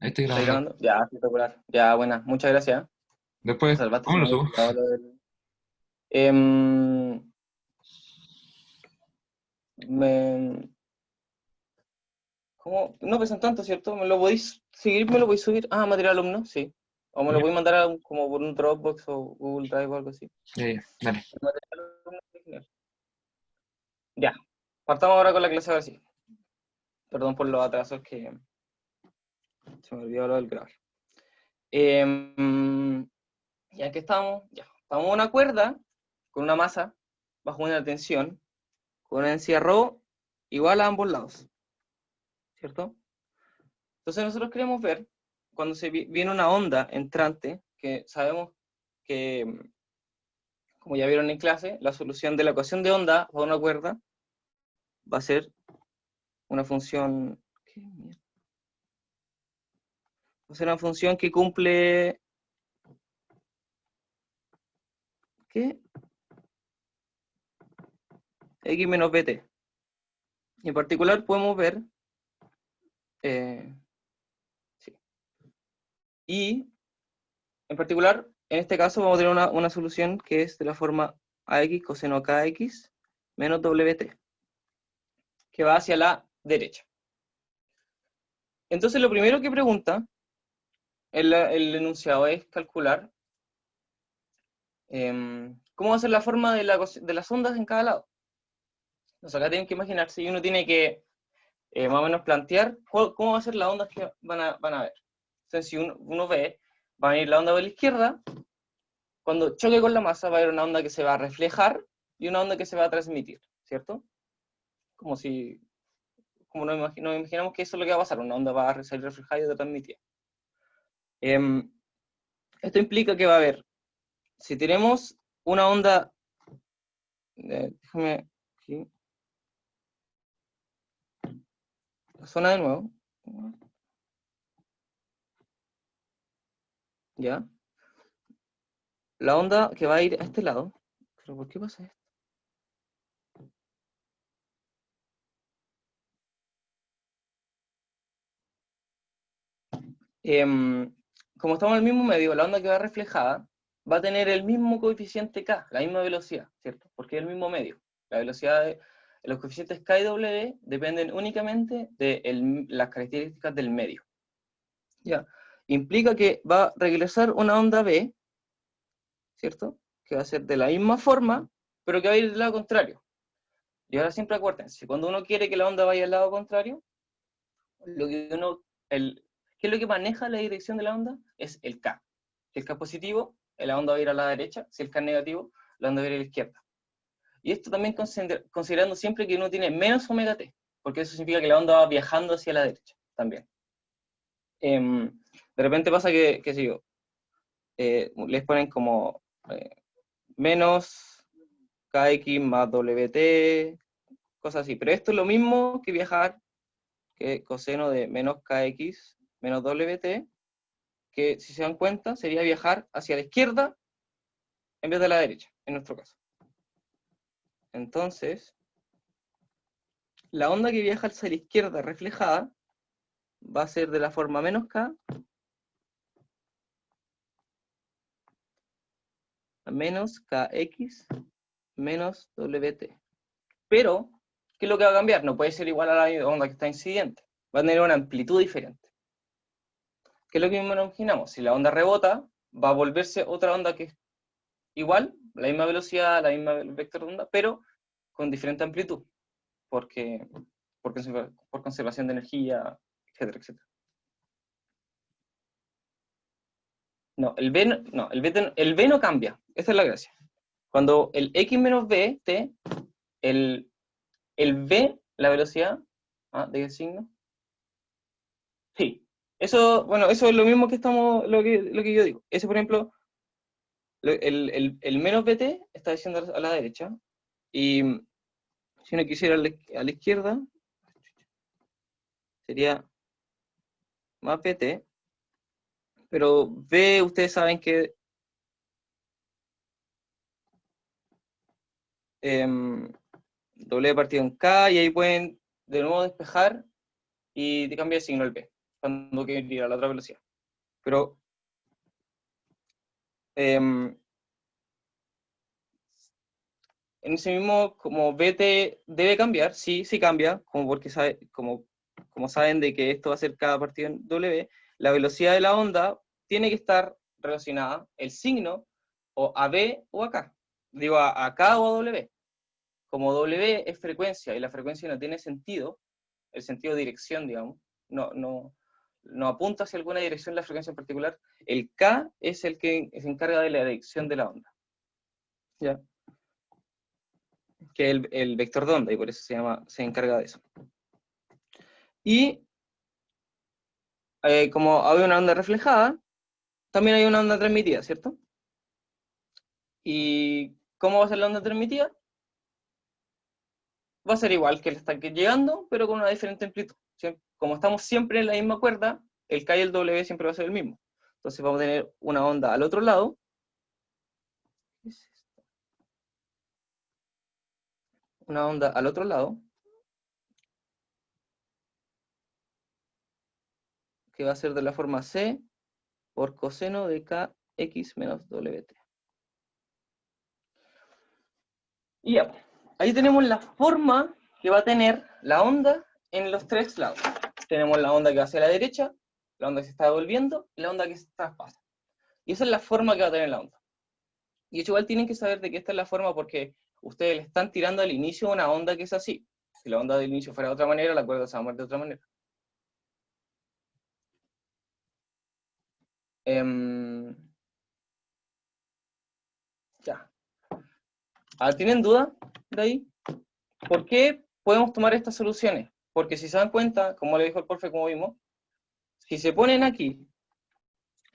Ahí estoy ¿Estáis grabando. grabando? Ya, espectacular. Ya, buena. Muchas gracias. Te Después, salvaste, se ¿cómo lo me había subo? olvidado lo del... Em, me- ¿Cómo? No pesan tanto, ¿cierto? ¿Me lo podéis seguir? ¿Me lo podéis subir? Ah, material alumno, sí. O me lo Ya, podéis mandar como por un Dropbox o Google Drive o algo así. ya, ya, dale. El material alumno original. Ya. Partamos ahora con la clase ahora sí. Perdón por los atrasos que se me olvidó lo del grabar. Em, ya que estamos, ya. Estamos en una cuerda con una masa bajo una tensión con una densidad ρ igual a ambos lados, ¿cierto? Entonces nosotros queremos ver cuando viene una onda entrante, que sabemos que, como ya vieron en clase, la solución de la ecuación de onda para una cuerda va a ser una función, ¿qué mierda? Va a ser una función que cumple, ¿qué? X menos bt. Y en particular podemos ver, eh, sí. Y en particular, en este caso vamos a tener una solución que es de la forma ax coseno kx menos wt, que va hacia la derecha. Entonces lo primero que pregunta el enunciado es calcular cómo va a ser la forma de las ondas en cada lado. Entonces acá tienen que imaginarse y uno tiene que más o menos plantear cómo va a ser las ondas que van a ver. Entonces si uno ve, va a venir la onda por la izquierda, cuando choque con la masa va a haber una onda que se va a reflejar y una onda que se va a transmitir, ¿cierto? Como si, como nos imaginamos que eso es lo que va a pasar, una onda va a salir reflejada y otra transmitida. Em, Esto implica que va a haber, si tenemos una onda, déjame aquí, zona de nuevo, ya, la onda que va a ir a este lado, pero ¿por qué pasa esto? Em, Como estamos en el mismo medio, la onda que va reflejada va a tener el mismo coeficiente k, la misma velocidad, ¿cierto? Porque es el mismo medio. La velocidad de los coeficientes k y w dependen únicamente de las características del medio. ¿Ya? Implica que va a regresar una onda b, ¿cierto? Que va a ser de la misma forma, pero que va a ir del lado contrario. Y ahora siempre acuérdense, cuando uno quiere que la onda vaya al lado contrario, lo que uno, ¿qué es lo que maneja la dirección de la onda? Es el K. Si el K es positivo, la onda va a ir a la derecha; si el K es negativo, la onda va a ir a la izquierda. Y esto también considerando siempre que uno tiene menos omega t, porque eso significa que la onda va viajando hacia la derecha también. De repente pasa que, qué sé yo, les ponen como menos kx más wt, cosas así. Pero esto es lo mismo que viajar, que coseno de menos kx menos wt, que si se dan cuenta sería viajar hacia la izquierda en vez de la derecha, en nuestro caso. Entonces, la onda que viaja hacia la izquierda reflejada va a ser de la forma menos k a menos kx menos wt. Pero, ¿qué es lo que va a cambiar? No puede ser igual a la onda que está incidente. Va a tener una amplitud diferente. ¿Qué es lo que nos imaginamos? Si la onda rebota, va a volverse otra onda que es igual, la misma velocidad, la misma vector de onda, pero con diferente amplitud, porque por conservación de energía, etcétera, etcétera. No, el B no cambia. Esa es la gracia. Cuando el X menos B, T, el, el V, la velocidad, ¿de qué signo? Sí. Eso, bueno, eso es lo mismo que lo que yo digo. Ese, por ejemplo, el menos BT está diciendo a la derecha, y si uno quisiera a la izquierda, sería más BT, pero B, ustedes saben que W partido en K, y ahí pueden de nuevo despejar y cambiar el signo el B. cuando quiero ir a la otra velocidad. Pero en ese mismo, como BT debe cambiar, sí, sí cambia, porque como saben de que esto va a ser cada partido en W, la velocidad de la onda tiene que estar relacionada, el signo, o a B o a K. Digo, a K o a W. Como W es frecuencia y la frecuencia no tiene sentido, el sentido de dirección, digamos, no apunta hacia alguna dirección la frecuencia en particular, el K es el que se encarga de la dirección de la onda. ¿Ya? Que es el vector de onda, y por eso se encarga de eso. Y como hay una onda reflejada, también hay una onda transmitida, ¿cierto? ¿Y cómo va a ser la onda transmitida? Va a ser igual que el estanque llegando, pero con una diferente amplitud. ¿Sí? Como estamos siempre en la misma cuerda, el K y el W siempre va a ser el mismo. Entonces vamos a tener una onda al otro lado. ¿Qué es esto? Una onda al otro lado, que va a ser de la forma C por coseno de KX menos WT. Y ya, ahí tenemos la forma que va a tener la onda en los tres lados. Tenemos la onda que va hacia la derecha, la onda que se está devolviendo y la onda que se traspasa. Y esa es la forma que va a tener la onda. Y hecho, igual tienen que saber de que esta es la forma porque ustedes le están tirando al inicio una onda que es así. Si la onda del inicio fuera de otra manera, la cuerda se va a mover de otra manera. Ya. ¿Tienen duda de ahí? ¿Por qué podemos tomar estas soluciones? Porque si se dan cuenta, como le dijo el profe, como vimos, si se ponen aquí,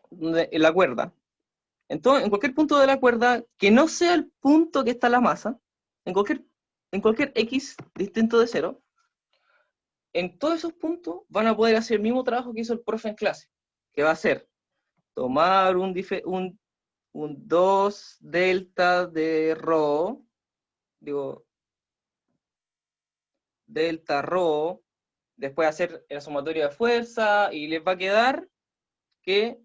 en la cuerda, entonces en cualquier punto de la cuerda, que no sea el punto que está la masa, en cualquier X distinto de 0, en todos esos puntos van a poder hacer el mismo trabajo que hizo el profe en clase, que va a ser tomar un 2 delta de rho, digo, delta rho, después hacer la sumatoria de fuerza, y les va a quedar que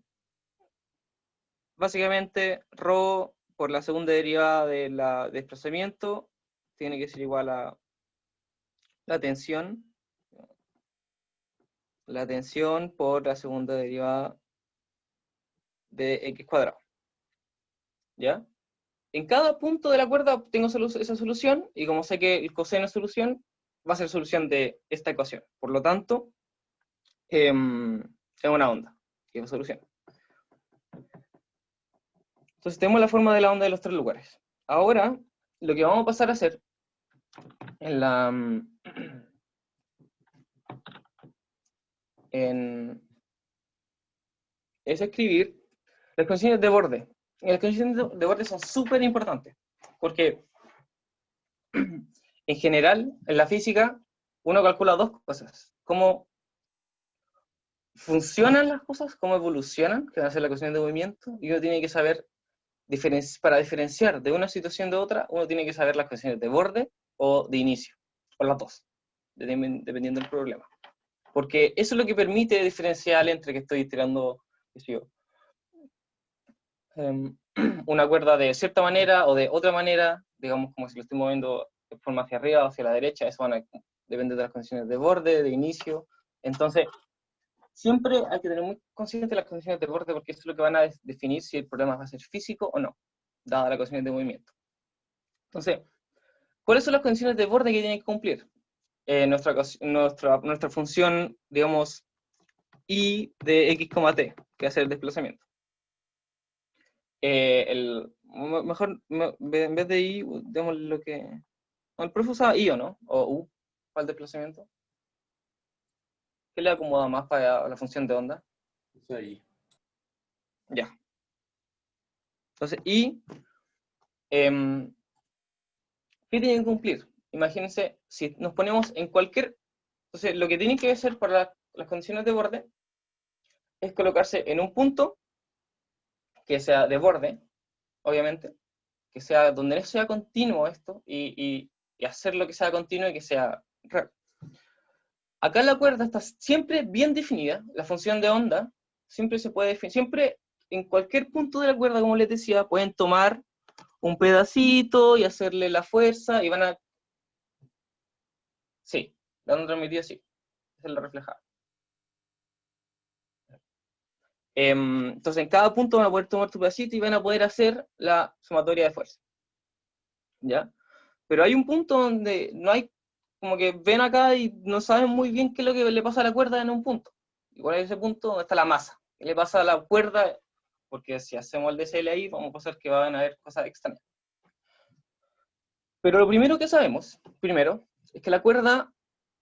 básicamente rho por la segunda derivada del desplazamiento tiene que ser igual a la tensión por la segunda derivada de x cuadrado. ¿Ya? En cada punto de la cuerda tengo esa solución, y como sé que el coseno es solución, va a ser solución de esta ecuación. Por lo tanto, es una onda, que es solución. Entonces tenemos la forma de la onda de los tres lugares. Ahora, lo que vamos a pasar a hacer en la... es escribir las condiciones de borde. Y las condiciones de borde son súper importantes, porque en general, en la física, uno calcula dos cosas: cómo funcionan las cosas, cómo evolucionan, que va a ser la cuestión de movimiento, y uno tiene que saber, para diferenciar de una situación de otra, uno tiene que saber las condiciones de borde o de inicio, o las dos, dependiendo del problema. Porque eso es lo que permite diferenciar entre que estoy tirando, qué sé yo, una cuerda de cierta manera o de otra manera, digamos como si lo estoy moviendo de forma hacia arriba o hacia la derecha, eso depende de las condiciones de borde, de inicio. Entonces, siempre hay que tener muy consciente de las condiciones de borde, porque eso es lo que van a definir si el problema va a ser físico o no, dada la condiciones de movimiento. Entonces, ¿cuáles son las condiciones de borde que tienen que cumplir? Nuestra función, digamos, y de x, t, que va a ser el desplazamiento. Mejor, en vez de y, digamos lo que... El profe usaba i, ¿o no? O u, para el desplazamiento. ¿Qué le acomoda más para la función de onda? Ahí. Ya. Entonces, y... ¿qué tienen que cumplir? Imagínense, si nos ponemos en cualquier... Entonces, lo que tienen que hacer para las condiciones de borde es colocarse en un punto que sea de borde, obviamente, que sea donde no sea continuo esto, y hacer lo que sea continuo y que sea real. Acá la cuerda está siempre bien definida, la función de onda siempre se puede definir, siempre en cualquier punto de la cuerda, como les decía, pueden tomar un pedacito y hacerle la fuerza y van a... Sí, la onda transmitida sí, esa es la reflejada. Entonces en cada punto van a poder tomar tu pedacito y van a poder hacer la sumatoria de fuerza. ¿Ya? Pero hay un punto donde no hay, como que ven acá y no saben muy bien qué es lo que le pasa a la cuerda en un punto. Igual en ese punto donde está la masa. ¿Qué le pasa a la cuerda? Porque si hacemos el DCL ahí, vamos a pasar que van a haber cosas extrañas. Pero lo primero que sabemos, primero, es que la cuerda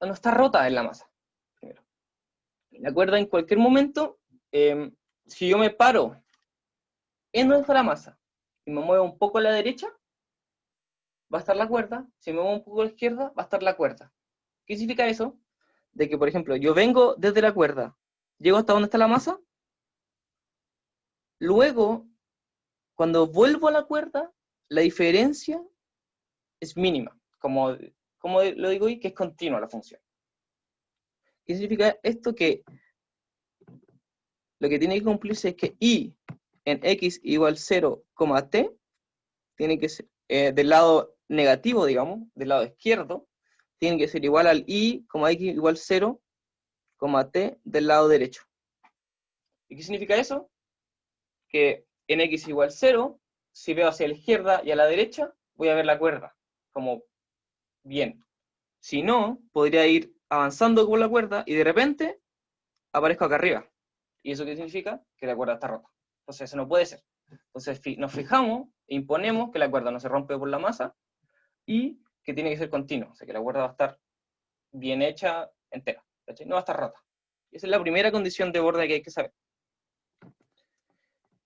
no está rota en la masa. Primero. La cuerda en cualquier momento, si yo me paro en donde está la masa y me muevo un poco a la derecha, va a estar la cuerda. Si me muevo un poco a la izquierda, va a estar la cuerda. ¿Qué significa eso? De que, por ejemplo, yo vengo desde la cuerda, llego hasta donde está la masa, luego, cuando vuelvo a la cuerda, la diferencia es mínima, como lo digo hoy, que es continua la función. ¿Qué significa esto? Que lo que tiene que cumplirse es que I en x igual 0, t, tiene que ser, del lado negativo, digamos, del lado izquierdo, tiene que ser igual al I, x igual 0, t del lado derecho. ¿Y qué significa eso? Que en x igual 0, si veo hacia la izquierda y a la derecha, voy a ver la cuerda, como bien. Si no, podría ir avanzando con la cuerda y de repente aparezco acá arriba. ¿Y eso qué significa? Que la cuerda está rota. Entonces eso no puede ser. Entonces nos fijamos e imponemos que la cuerda no se rompe por la masa y que tiene que ser continuo. O sea, que la cuerda va a estar bien hecha entera. ¿Cachai? No va a estar rota. Esa es la primera condición de borde que hay que saber.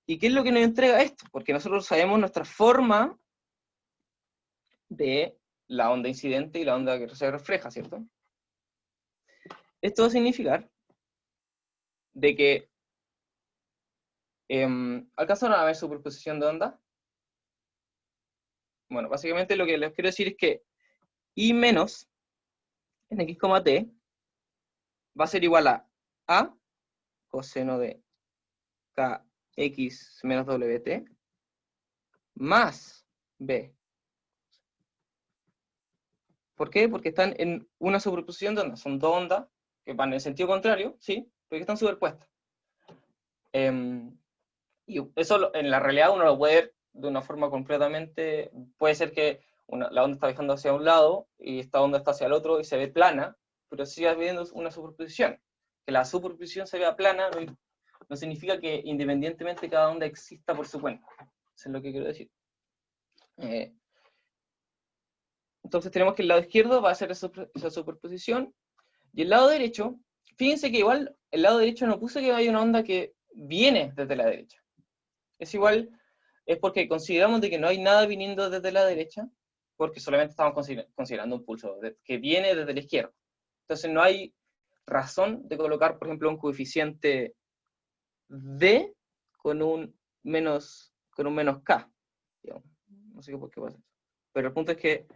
¿Y qué es lo que nos entrega esto? Porque nosotros sabemos nuestra forma de la onda incidente y la onda que se refleja, ¿cierto? Esto va a significar de que ¿alcanzaron a ver superposición de onda? Bueno, básicamente lo que les quiero decir es que I menos en x, t va a ser igual a coseno de kx menos wt más b. ¿Por qué? Porque están en una superposición de ondas. Son dos ondas que van en el sentido contrario, ¿sí? Porque están superpuestas. Y eso en la realidad uno lo puede ver de una forma completamente... Puede ser que la onda está viajando hacia un lado y esta onda está hacia el otro y se ve plana, pero sigue habiendo una superposición. Que la superposición se vea plana no significa que independientemente cada onda exista por su cuenta. Eso es lo que quiero decir. Entonces tenemos que el lado izquierdo va a ser esa superposición y el lado derecho, fíjense que igual el lado derecho no puse que haya una onda que viene desde la derecha. Es igual, es porque consideramos de que no hay nada viniendo desde la derecha, porque solamente estamos considerando un pulso que viene desde la izquierda. Entonces no hay razón de colocar, por ejemplo, un coeficiente D con un menos K. Digamos. No sé por qué pasa eso. Pero el punto es que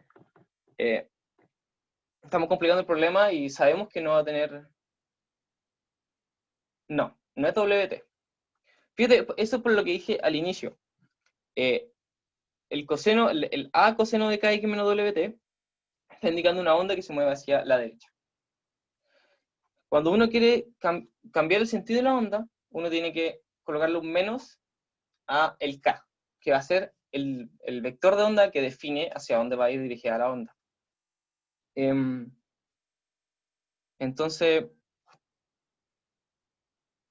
estamos complicando el problema y sabemos que no va a tener... No es WT. Fíjate, eso es por lo que dije al inicio. El coseno, el A coseno de kx menos WT está indicando una onda que se mueve hacia la derecha. Cuando uno quiere cambiar el sentido de la onda, uno tiene que colocarle un menos a el K, que va a ser el vector de onda que define hacia dónde va a ir dirigida la onda. Entonces,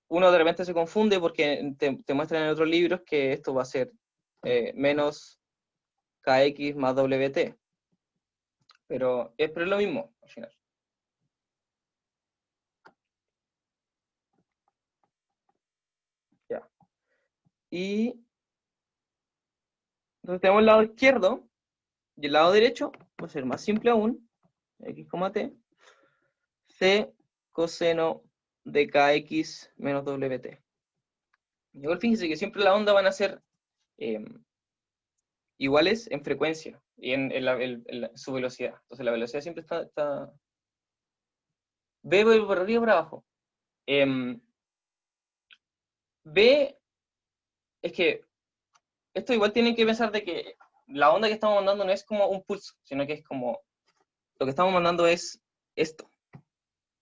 uno de repente se confunde porque te muestran en otros libros que esto va a ser menos kx más wt. Pero es lo mismo al final. Ya. Y entonces tenemos el lado izquierdo y el lado derecho va a ser más simple aún. X, t. C coseno de kx menos wt. Igual fíjense que siempre las ondas van a ser iguales en frecuencia y en su velocidad. Entonces la velocidad siempre está B vuelve por arriba o por abajo. B, es que esto igual tienen que pensar de que la onda que estamos mandando no es como un pulso, sino que es como, lo que estamos mandando es esto,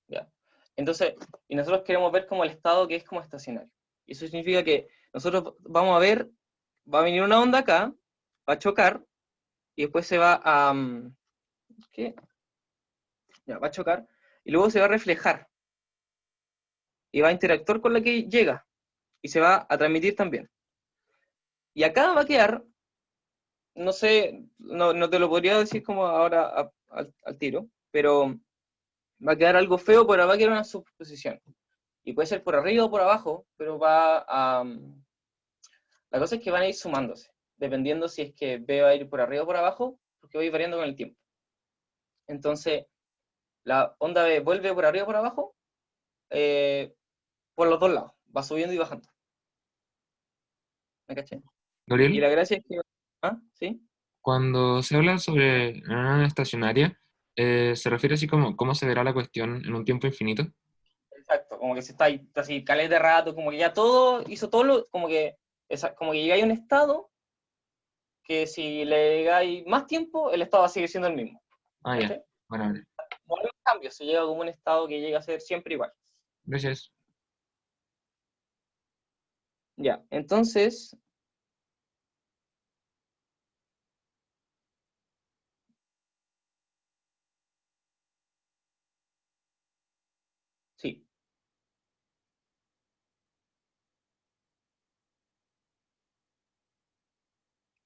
¿ya? Entonces, y nosotros queremos ver como el estado que es como estacionario. Y eso significa que nosotros vamos a ver, va a venir una onda acá, va a chocar, y después se va a, ¿qué? Ya, va a chocar, y luego se va a reflejar, y va a interactuar con la que llega, y se va a transmitir también. Y acá va a quedar, no sé, no te lo podría decir como ahora al tiro, pero va a quedar algo feo, pero va a quedar una superposición. Y puede ser por arriba o por abajo, pero va a... La cosa es que van a ir sumándose, dependiendo si es que B va a ir por arriba o por abajo, porque va a ir variando con el tiempo. Entonces, la onda B vuelve por arriba o por abajo, por los dos lados, va subiendo y bajando. ¿Me caché? Y Gabriel, la gracia es que... ¿Ah? ¿Sí? cuando se habla sobre una estacionaria, se refiere así como cómo se verá la cuestión en un tiempo infinito. Exacto, como que se está ahí, así, caleta de rato, como que ya todo, hizo todo lo, como que llegáis a un estado que si le llegáis más tiempo, el estado va a seguir siendo el mismo. Ah, ya. ¿Cachai? Bueno, vale. No hay cambios, se llega como un estado que llega a ser siempre igual. Gracias. Ya, entonces, sí,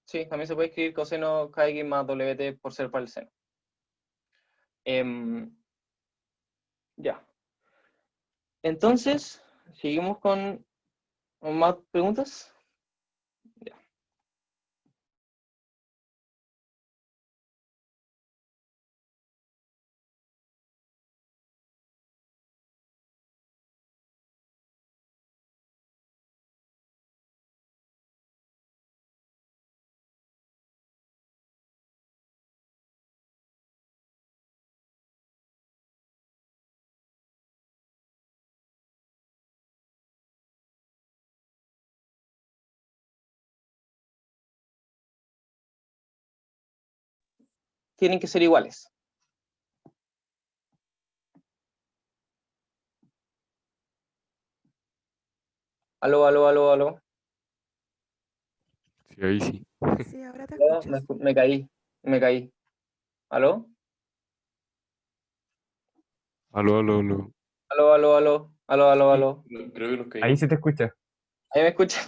sí, también se puede escribir coseno kx más wt por ser para el seno. Em, ya, entonces, seguimos con más preguntas. Ya. Tienen que ser iguales. Aló, aló, aló, aló. Sí, ahí sí. Sí, ahora te Aló, escuchas. me caí, me caí. ¿Aló? Aló, aló, aló. Aló, aló, aló, aló, aló, Sí, aló. creo que nos Ahí caímos. se te escucha. ¿Ahí me escuchan?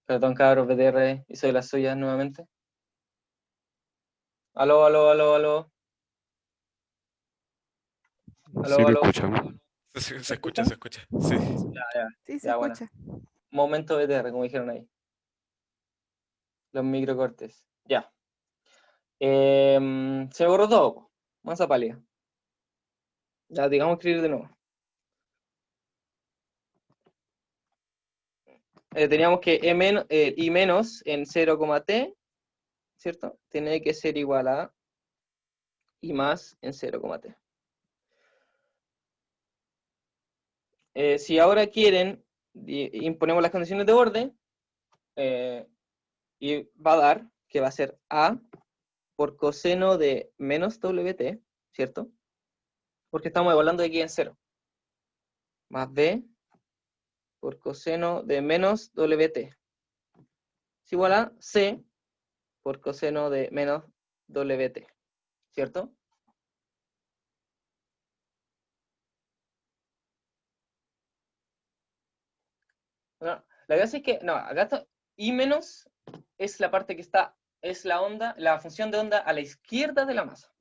Perdón, cabros, PTR, y soy las suyas nuevamente. Aló, aló, aló, aló, Sí, aló, te aló. escuchamos. Se ¿Me escucha, se escuchan? escucha. Sí. Ya, ya, Sí, se ya, buena. escucha. Momento BTR, como dijeron ahí. Los microcortes. Ya. Se borró todo, po. Masa pálida. Ya, digamos escribir de nuevo. Teníamos que I menos en 0, t, ¿cierto? Tiene que ser igual a I más en 0, t. Si ahora quieren, imponemos las condiciones de borde, y va a dar que va a ser A por coseno de menos WT, ¿cierto? Porque estamos evaluando de aquí en 0. Más B por coseno de menos WT. Es igual a C por coseno de menos WT, ¿cierto? No, la gracia es que, no, acá está, I menos es la parte que está, es la onda, la función de onda a la izquierda de la masa,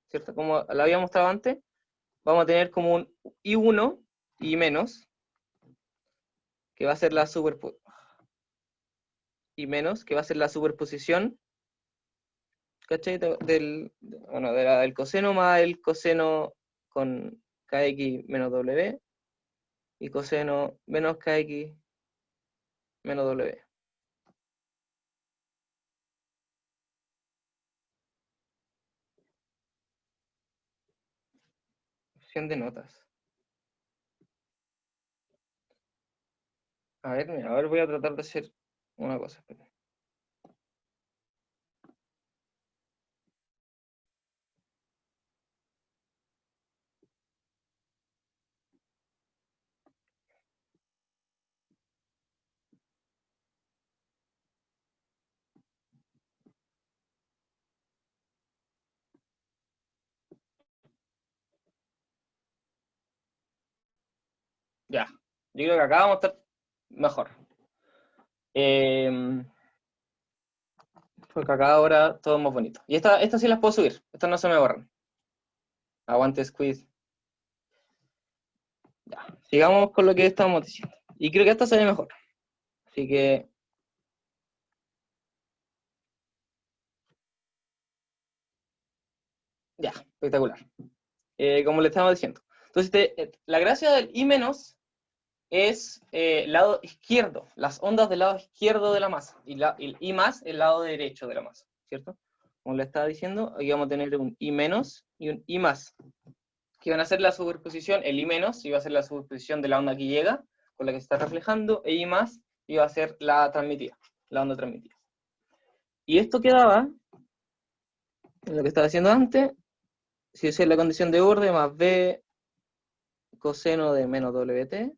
¿cierto? Como la había mostrado antes, vamos a tener como un I1 y menos, que va a ser la y menos, que va a ser la superposición, ¿cachai? Bueno, del coseno más el coseno con kx menos w, y coseno menos kx menos w. Opción de notas. A ver, mira, a ver, voy a tratar de hacer una cosa. Espera. Ya, yo creo que acá vamos a estar mejor. Eh, Porque acá ahora todo es más bonito. Y estas sí las puedo subir, estas no se me borran. Aguante squeeze. Ya, sigamos con lo que estábamos diciendo. Y creo que esta se ve mejor. Así que, ya, espectacular. Como le estábamos diciendo. Entonces, la gracia del I menos es lado izquierdo, las ondas del lado izquierdo de la masa, y el I más el lado derecho de la masa, ¿cierto? Como le estaba diciendo, aquí vamos a tener un I menos y un I más, que van a ser la superposición, el I menos iba a ser la superposición de la onda que llega, con la que se está reflejando, e I más iba a ser la transmitida, la onda transmitida. Y esto quedaba, en lo que estaba haciendo antes, si esa es la condición de borde, más B coseno de menos WT,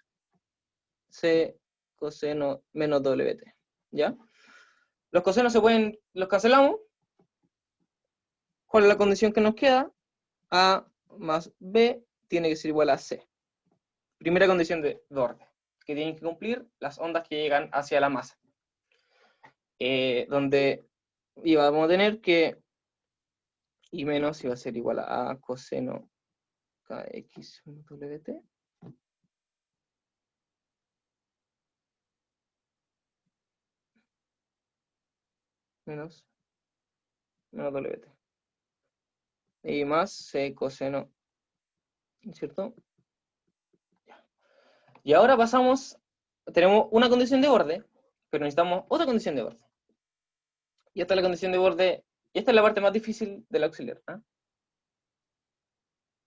C coseno menos WT, ¿ya? Los cosenos los cancelamos. ¿Cuál es la condición que nos queda? A más B tiene que ser igual a C. Primera condición de orden, que tienen que cumplir las ondas que llegan hacia la masa. Donde íbamos a tener que I menos iba a ser igual a coseno kx menos WT. Menos WT. Y más C coseno, ¿cierto? Y ahora tenemos una condición de borde, pero necesitamos otra condición de borde. Y esta es la condición de borde, y esta es la parte más difícil del auxiliar. ¿Eh?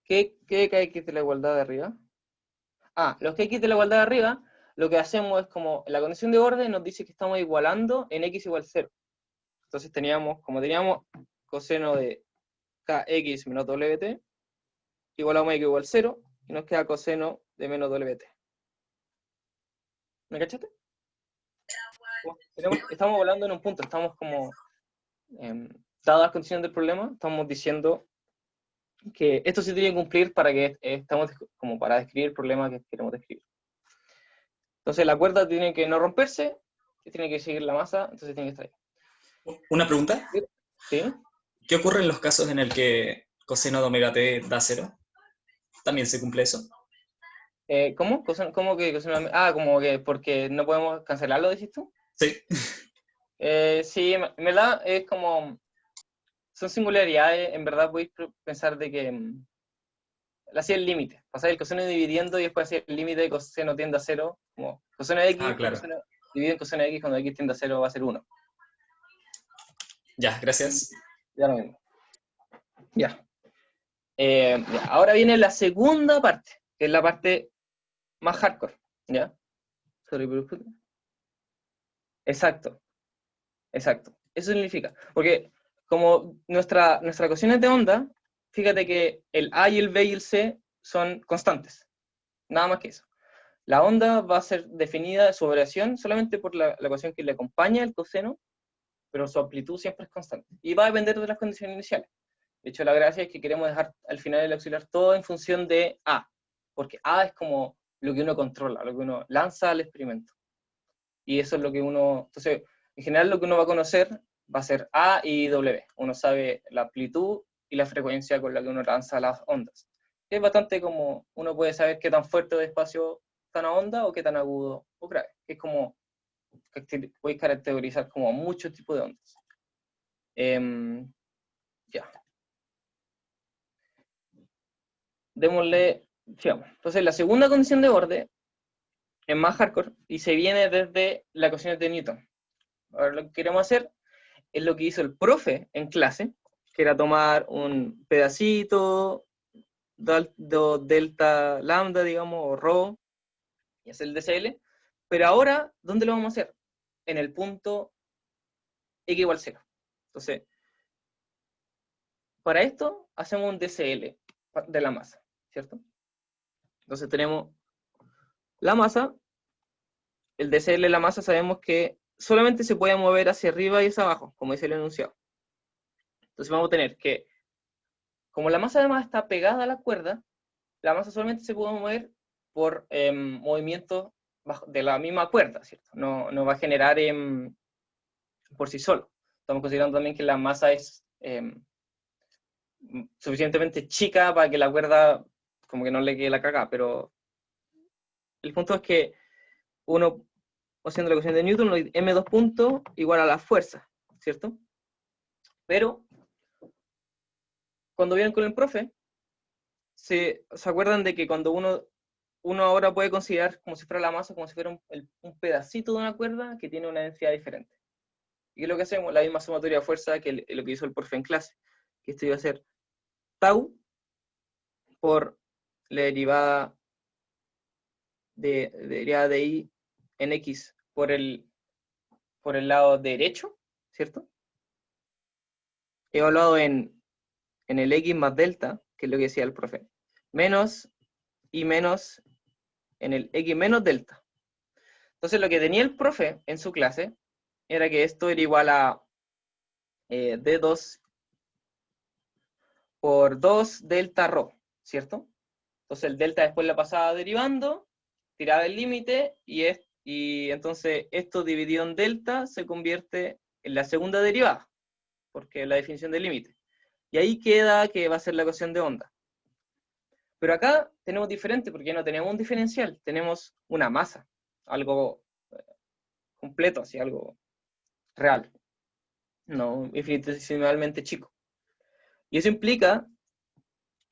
¿Qué kx de la igualdad de arriba? Los kx de la igualdad de arriba, lo que hacemos es como, en la condición de borde nos dice que estamos igualando en x igual 0. Entonces como teníamos coseno de kx menos wt, igualamos a x igual 0, y nos queda coseno de menos wt. ¿Me cachaste? Estamos volando en un punto, estamos como, dadas las condiciones del problema, estamos diciendo que esto se tiene que cumplir para que estamos como para describir el problema que queremos describir. Entonces la cuerda tiene que no romperse, tiene que seguir la masa, entonces tiene que estar ahí. Una pregunta. ¿Sí? ¿Qué ocurre en los casos en el que coseno de omega t da 0? ¿También se cumple eso? ¿Cómo? ¿Cómo que como que porque no podemos cancelarlo, decís tú? Sí. Sí, en verdad es como, son singularidades, en verdad podéis pensar de que así el límite, pasáis el coseno dividiendo y después así el límite de coseno tiende a 0, como coseno de x, claro. coseno, dividido en coseno de x cuando x tiende a 0 va a ser 1. Ya, gracias. Ya lo mismo. Ya. Ya. Ahora viene la segunda parte, que es la parte más hardcore, ¿ya? Exacto, exacto. Eso significa, porque como nuestra ecuación es de onda, fíjate que el A y el B y el C son constantes, nada más que eso. La onda va a ser definida, su variación, solamente por la ecuación que le acompaña el coseno, pero su amplitud siempre es constante. Y va a depender de las condiciones iniciales. De hecho, la gracia es que queremos dejar al final del auxiliar todo en función de A, porque A es como lo que uno controla, lo que uno lanza al experimento. Y eso es lo que entonces, en general lo que uno va a conocer va a ser A y W. Uno sabe la amplitud y la frecuencia con la que uno lanza las ondas. Es bastante como, uno puede saber qué tan fuerte o despacio está una onda o qué tan agudo o grave. Es como, podéis caracterizar como muchos tipos de ondas. Ya. Démosle, sigamos. Entonces, la segunda condición de borde es más hardcore y se viene desde la ecuación de Newton. Ahora lo que queremos hacer es lo que hizo el profe en clase, que era tomar un pedacito, delta lambda, digamos, o rho, y hacer el DCL, Pero ahora, ¿dónde lo vamos a hacer? En el punto x igual 0. Entonces, para esto hacemos un DCL de la masa, ¿cierto? Entonces tenemos la masa, el DCL de la masa sabemos que solamente se puede mover hacia arriba y hacia abajo, como dice el enunciado. Entonces vamos a tener que, como la masa además está pegada a la cuerda, la masa solamente se puede mover por movimientos de la misma cuerda, ¿cierto? No va a generar por sí solo. Estamos considerando también que la masa es suficientemente chica para que la cuerda como que no le quede la cagada, pero el punto es que uno, haciendo la ecuación de Newton, m2 puntos igual a la fuerza, ¿cierto? Pero cuando vienen con el profe, se acuerdan de que cuando uno ahora puede considerar como si fuera la masa, como si fuera un pedacito de una cuerda que tiene una densidad diferente. Y es lo que hacemos, la misma sumatoria de fuerza que lo que hizo el profe en clase, que esto iba a ser tau por la derivada de i en x por el lado derecho, ¿cierto? Evaluado en el x más delta, que es lo que decía el profe, menos y menos en el x menos delta. Entonces lo que tenía el profe en su clase era que esto era igual a d2 por 2 delta rho, ¿cierto? Entonces el delta después la pasaba derivando, tiraba el límite y entonces esto dividido en delta se convierte en la segunda derivada, porque es la definición del límite. Y ahí queda que va a ser la ecuación de onda. Pero acá tenemos diferente, porque no tenemos un diferencial, tenemos una masa, algo completo, así, algo real, no infinitesimalmente chico. Y eso implica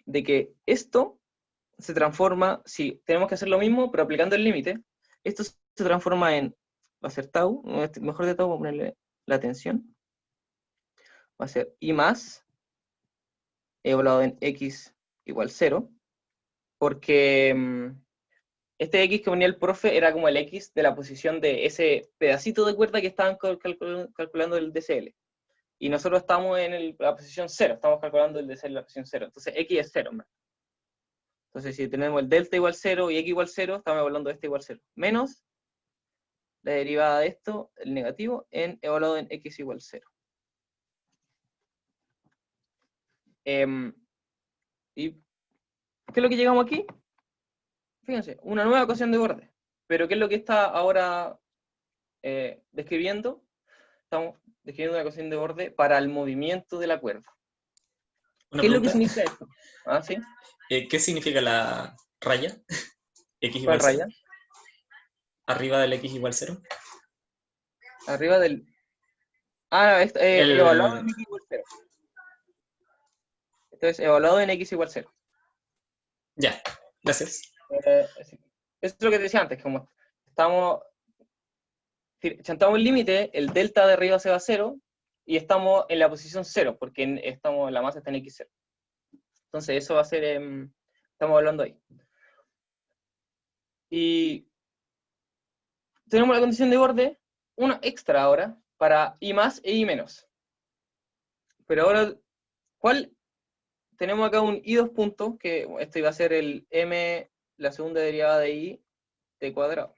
de que esto se transforma, si tenemos que hacer lo mismo, pero aplicando el límite, esto se transforma en, va a ser tau, mejor de tau, voy a ponerle la tensión, va a ser I más, evaluado en x igual 0, porque este x que ponía el profe era como el x de la posición de ese pedacito de cuerda que estaban calculando el DCL. Y nosotros estamos en la posición 0, estamos calculando el DCL en la posición 0. Entonces x es 0, ¿no? Entonces si tenemos el delta igual 0 y x igual 0, estamos evaluando este igual 0. Menos la derivada de esto, el negativo, evaluado en x igual 0. ¿Y qué es lo que llegamos aquí? Fíjense, una nueva ecuación de borde. Pero ¿qué es lo que está ahora describiendo? Estamos describiendo una ecuación de borde para el movimiento de la cuerda. Una ¿Qué es lo que pregunta. significa esto? ¿Ah, sí? ¿Qué significa la raya? X ¿Cuál igual 0. raya? Arriba del X igual 0. Arriba del... Ah, evaluado en El... x igual 0. Entonces, evaluado en x igual 0. Ya, gracias. Sí. Eso es lo que te decía antes, como chantamos el límite, el delta de arriba se va a 0, y estamos en la posición 0, porque la masa está en x0. Entonces, eso va a ser, estamos hablando ahí. Y tenemos la condición de borde, una extra ahora, para I más e I menos. Pero ahora, ¿cuál? Tenemos acá un I2 puntos, que esto iba a ser el M, la segunda derivada de I, t cuadrado,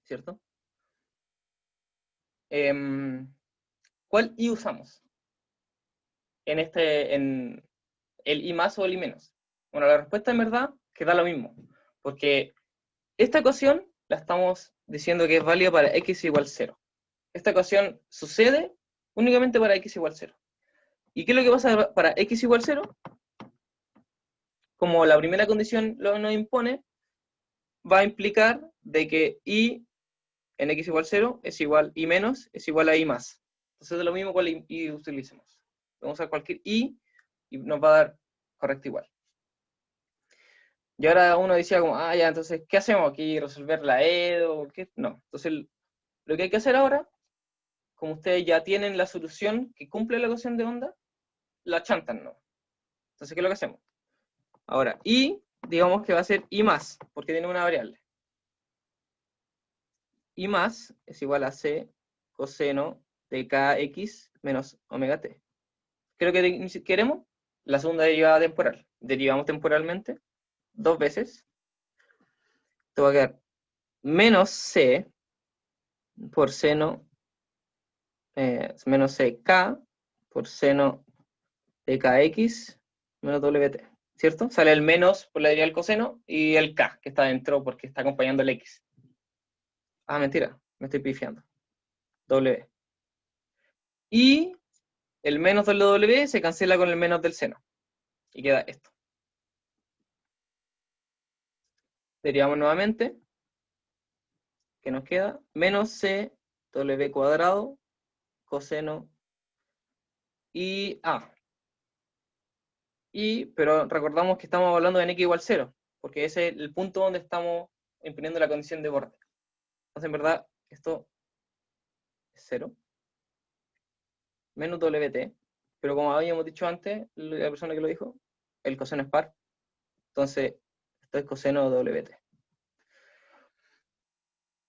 ¿cierto? ¿Cuál I usamos? En el I más o el I menos. Bueno, la respuesta en verdad que da lo mismo, porque esta ecuación la estamos diciendo que es válida para x igual 0. Esta ecuación sucede únicamente para x igual 0. ¿Y qué es lo que pasa para x igual 0? Como la primera condición nos impone, va a implicar de que i en x igual 0 es igual i menos, es igual a i más. Entonces es lo mismo cual i utilicemos. Vamos a usar cualquier i y nos va a dar correcto igual. Y ahora uno decía como, ya, entonces, ¿qué hacemos aquí? ¿Resolver la EDO? ¿Qué? No. Entonces, lo que hay que hacer ahora, como ustedes ya tienen la solución que cumple la ecuación de onda, la chantan, ¿no? Entonces, ¿qué es lo que hacemos? Ahora, i, digamos que va a ser i más, porque tiene una variable. I más es igual a C coseno de kx menos omega t. Creo que queremos la segunda derivada temporal. Derivamos temporalmente 2 veces. Esto va a quedar menos C por seno, menos CK por seno de kx menos wt. ¿Cierto? Sale el menos por la derivada del coseno y el k, que está dentro porque está acompañando el x. Ah, mentira, me estoy pifiando. W. Y el menos del W se cancela con el menos del seno. Y queda esto. Derivamos nuevamente. ¿Qué nos queda? Menos C W cuadrado coseno y A. Pero recordamos que estamos hablando de n igual 0, porque ese es el punto donde estamos imprimiendo la condición de borde. Entonces, en verdad, esto es 0. Menos WT. Pero como habíamos dicho antes, la persona que lo dijo, el coseno es par. Entonces, esto es coseno de WT.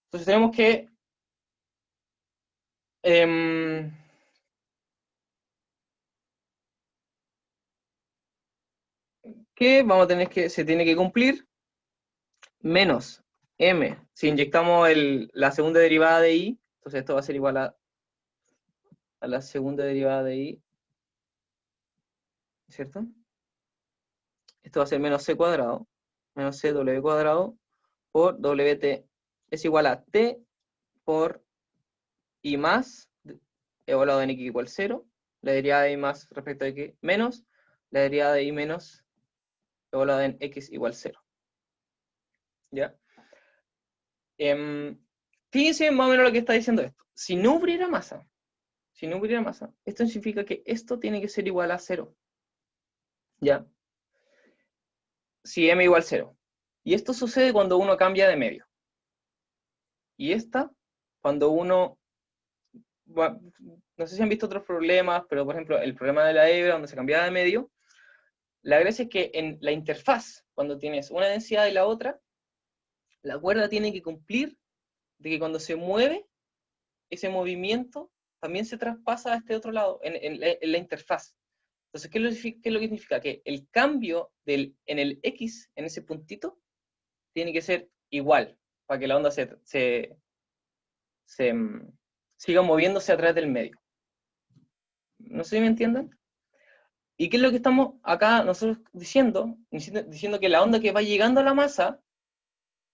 Entonces tenemos que vamos a tener que, se tiene que cumplir menos m. Si inyectamos la segunda derivada de i, entonces esto va a ser igual a la segunda derivada de i, ¿cierto? Esto va a ser menos c cuadrado, menos c w cuadrado por wt es igual a t por i más, evaluado en x igual 0, la derivada de i más respecto a x menos, la derivada de i menos evaluada en x igual 0. ¿Ya? Fíjense más o menos lo que está diciendo esto. Si no hubiera masa, esto significa que esto tiene que ser igual a 0. ¿Ya? Si m igual 0. Y esto sucede cuando uno cambia de medio. Y esta, cuando uno... Bueno, no sé si han visto otros problemas, pero por ejemplo, el problema de la hebra, donde se cambiaba de medio, la gracia es que en la interfaz, cuando tienes una densidad y la otra, la cuerda tiene que cumplir de que cuando se mueve, ese movimiento también se traspasa a este otro lado, en la interfaz. Entonces, ¿qué es lo que significa? Que el cambio en el X, en ese puntito, tiene que ser igual, para que la onda siga moviéndose a través del medio. No sé si me entienden. ¿Y qué es lo que estamos acá nosotros diciendo? Diciendo que la onda que va llegando a la masa,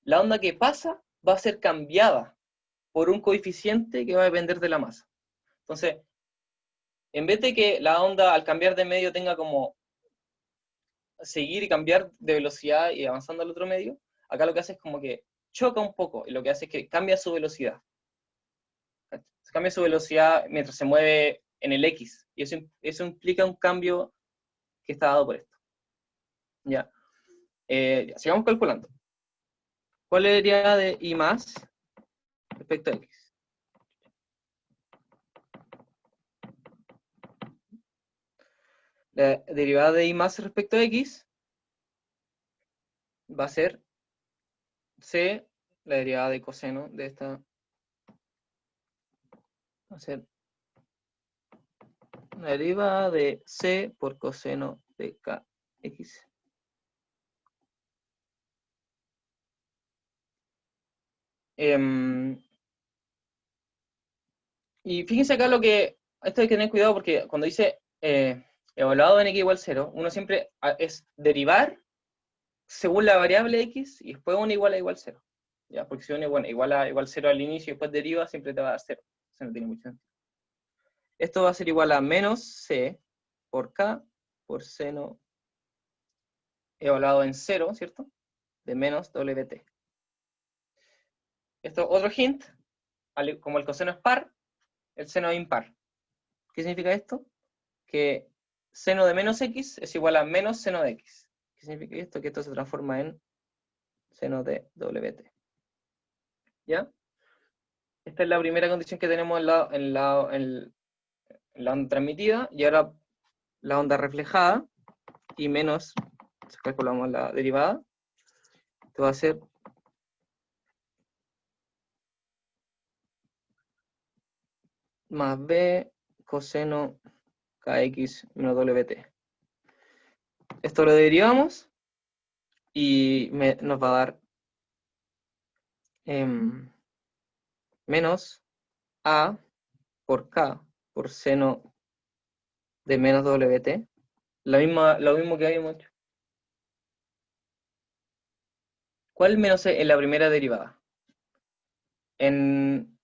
la onda que pasa, va a ser cambiada por un coeficiente que va a depender de la masa. Entonces, en vez de que la onda al cambiar de medio tenga como seguir y cambiar de velocidad y avanzando al otro medio, acá lo que hace es como que choca un poco y lo que hace es que cambia su velocidad. Cambia su velocidad mientras se mueve en el X. Y eso implica un cambio que está dado por esto. Ya. Ya, sigamos calculando. ¿Cuál es la derivada de I más respecto a X? La derivada de I más respecto a X va a ser C, la derivada de coseno de esta, va a ser la derivada de C por coseno de KX. Y fíjense acá esto hay que tener cuidado porque cuando dice evaluado en x igual 0, uno siempre es derivar según la variable x y después uno igual a igual 0. ¿Ya? Porque si uno igual a igual 0 al inicio y después deriva, siempre te va a dar 0. Eso no tiene mucho sentido. Esto va a ser igual a menos c por k por seno evaluado en 0, ¿cierto? De menos wt. Esto otro hint, como el coseno es par, el seno es impar. ¿Qué significa esto? Que seno de menos x es igual a menos seno de x. ¿Qué significa esto? Que esto se transforma en seno de wt. ¿Ya? Esta es la primera condición que tenemos en la onda transmitida, y ahora la onda reflejada, y menos, si calculamos la derivada, esto va a ser más b coseno kx menos wt. Esto lo derivamos y nos va a dar menos a por k por seno de menos wt. Lo mismo que habíamos hecho. ¿Cuál menos c en la primera derivada? En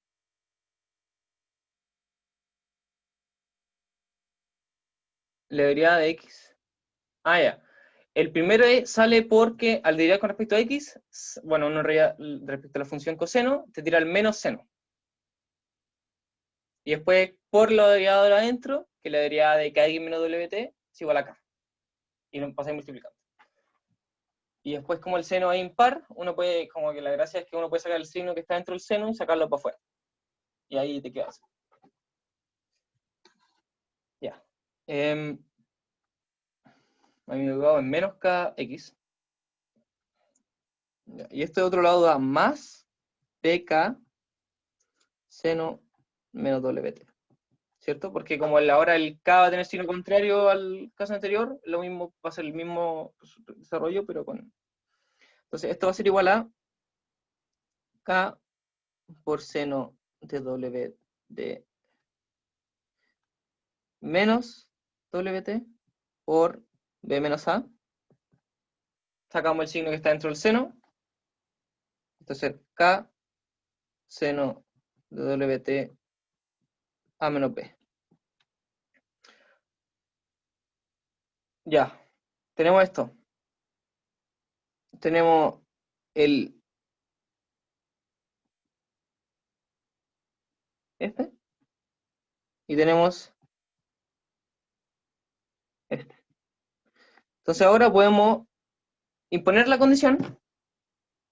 la derivada de x. Ah, ya. El primero sale porque al derivar con respecto a x, bueno, en realidad respecto a la función coseno, te tira el menos seno. Y después, por la derivada de adentro, que la derivada de kx menos wt es igual a k. Y lo pasáis multiplicando. Y después, como el seno es impar, uno puede, como que la gracia es que uno puede sacar el signo que está dentro del seno y sacarlo para afuera. Y ahí te quedas. Ya. A mí me quedado en menos kx. Ya. Y este otro lado da más pk seno menos wt. ¿Cierto? Porque como ahora el k va a tener signo contrario al caso anterior, lo mismo va a ser el mismo desarrollo, pero con... Entonces esto va a ser igual a k por seno de w de menos wt por b menos a. Sacamos el signo que está dentro del seno. Entonces k seno de wt a menos b. Ya, tenemos esto. Tenemos este y tenemos este. Entonces ahora podemos imponer la condición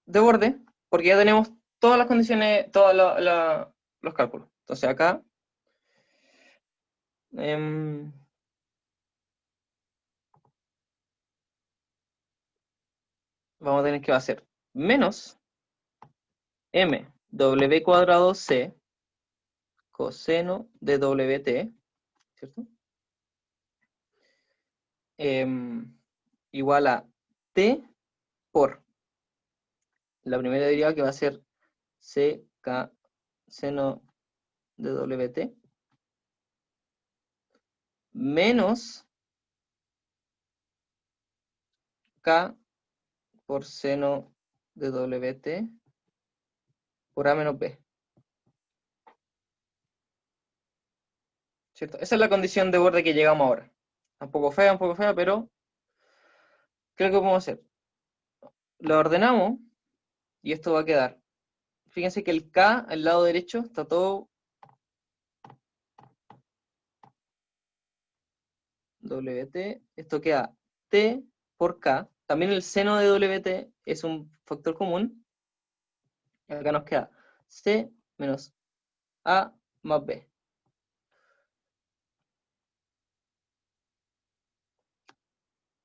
de borde porque ya tenemos todas las condiciones, todos los cálculos. Entonces acá vamos a tener que va a ser menos w cuadrado c coseno de wt, ¿cierto? Igual a t por la primera derivada que va a ser ck seno de wt menos k por seno de wt por a menos b. ¿Cierto? Esa es la condición de borde que llegamos ahora. Un poco fea, pero creo que podemos hacer. Lo ordenamos y esto va a quedar. Fíjense que el k al lado derecho está todo wt. Esto queda t por k. También el seno de wt es un factor común. Y acá nos queda c menos a más b.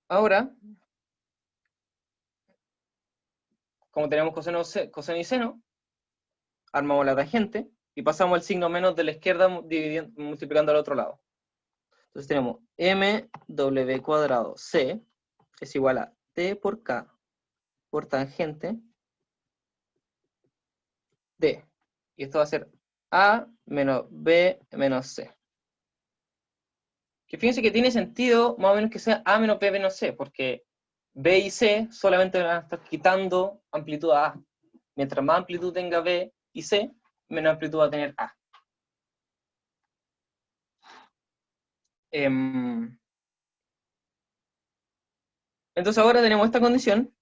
Ahora, como tenemos coseno y seno, armamos la tangente y pasamos el signo menos de la izquierda multiplicando al otro lado. Entonces tenemos mw cuadrado c es igual a t por k por tangente d. Y esto va a ser a menos b menos c. Que fíjense que tiene sentido más o menos que sea a menos b menos c, porque b y c solamente van a estar quitando amplitud a a. Mientras más amplitud tenga b y c, menos amplitud va a tener a. Entonces ahora tenemos esta condición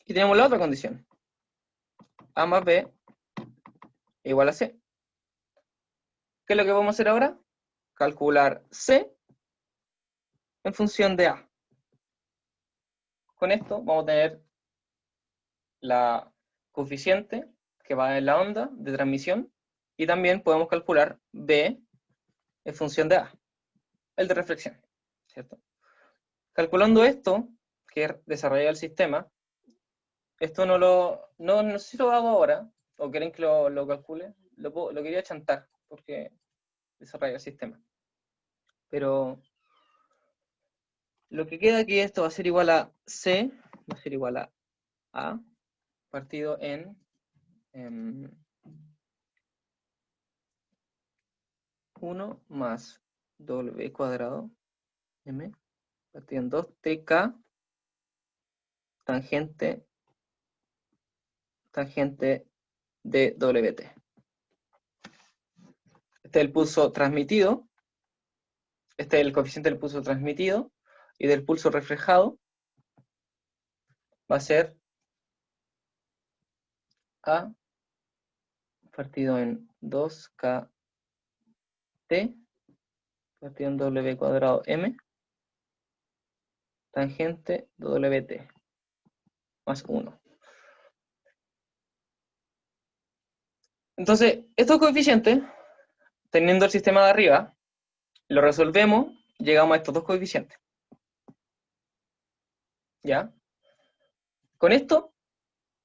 y tenemos la otra condición. A más b igual a c. ¿Qué es lo que vamos a hacer ahora? Calcular c en función de a. Con esto vamos a tener la coeficiente que va en la onda de transmisión y también podemos calcular b en función de a, el de reflexión, ¿cierto? Calculando esto, que desarrolla el sistema, esto no sé si lo hago ahora, o quieren que lo calcule, lo quería chantar, porque desarrolla el sistema. Pero lo que queda aquí, esto va a ser igual a C, va a ser igual a partido en 1 más W cuadrado M partido en 2TK tangente de WT. Este es el pulso transmitido, este es el coeficiente del pulso transmitido, y del pulso reflejado va a ser A partido en 2KT partido en W cuadrado M tangente de WT más 1. Entonces, estos coeficientes, teniendo el sistema de arriba, lo resolvemos, llegamos a estos dos coeficientes. ¿Ya? Con esto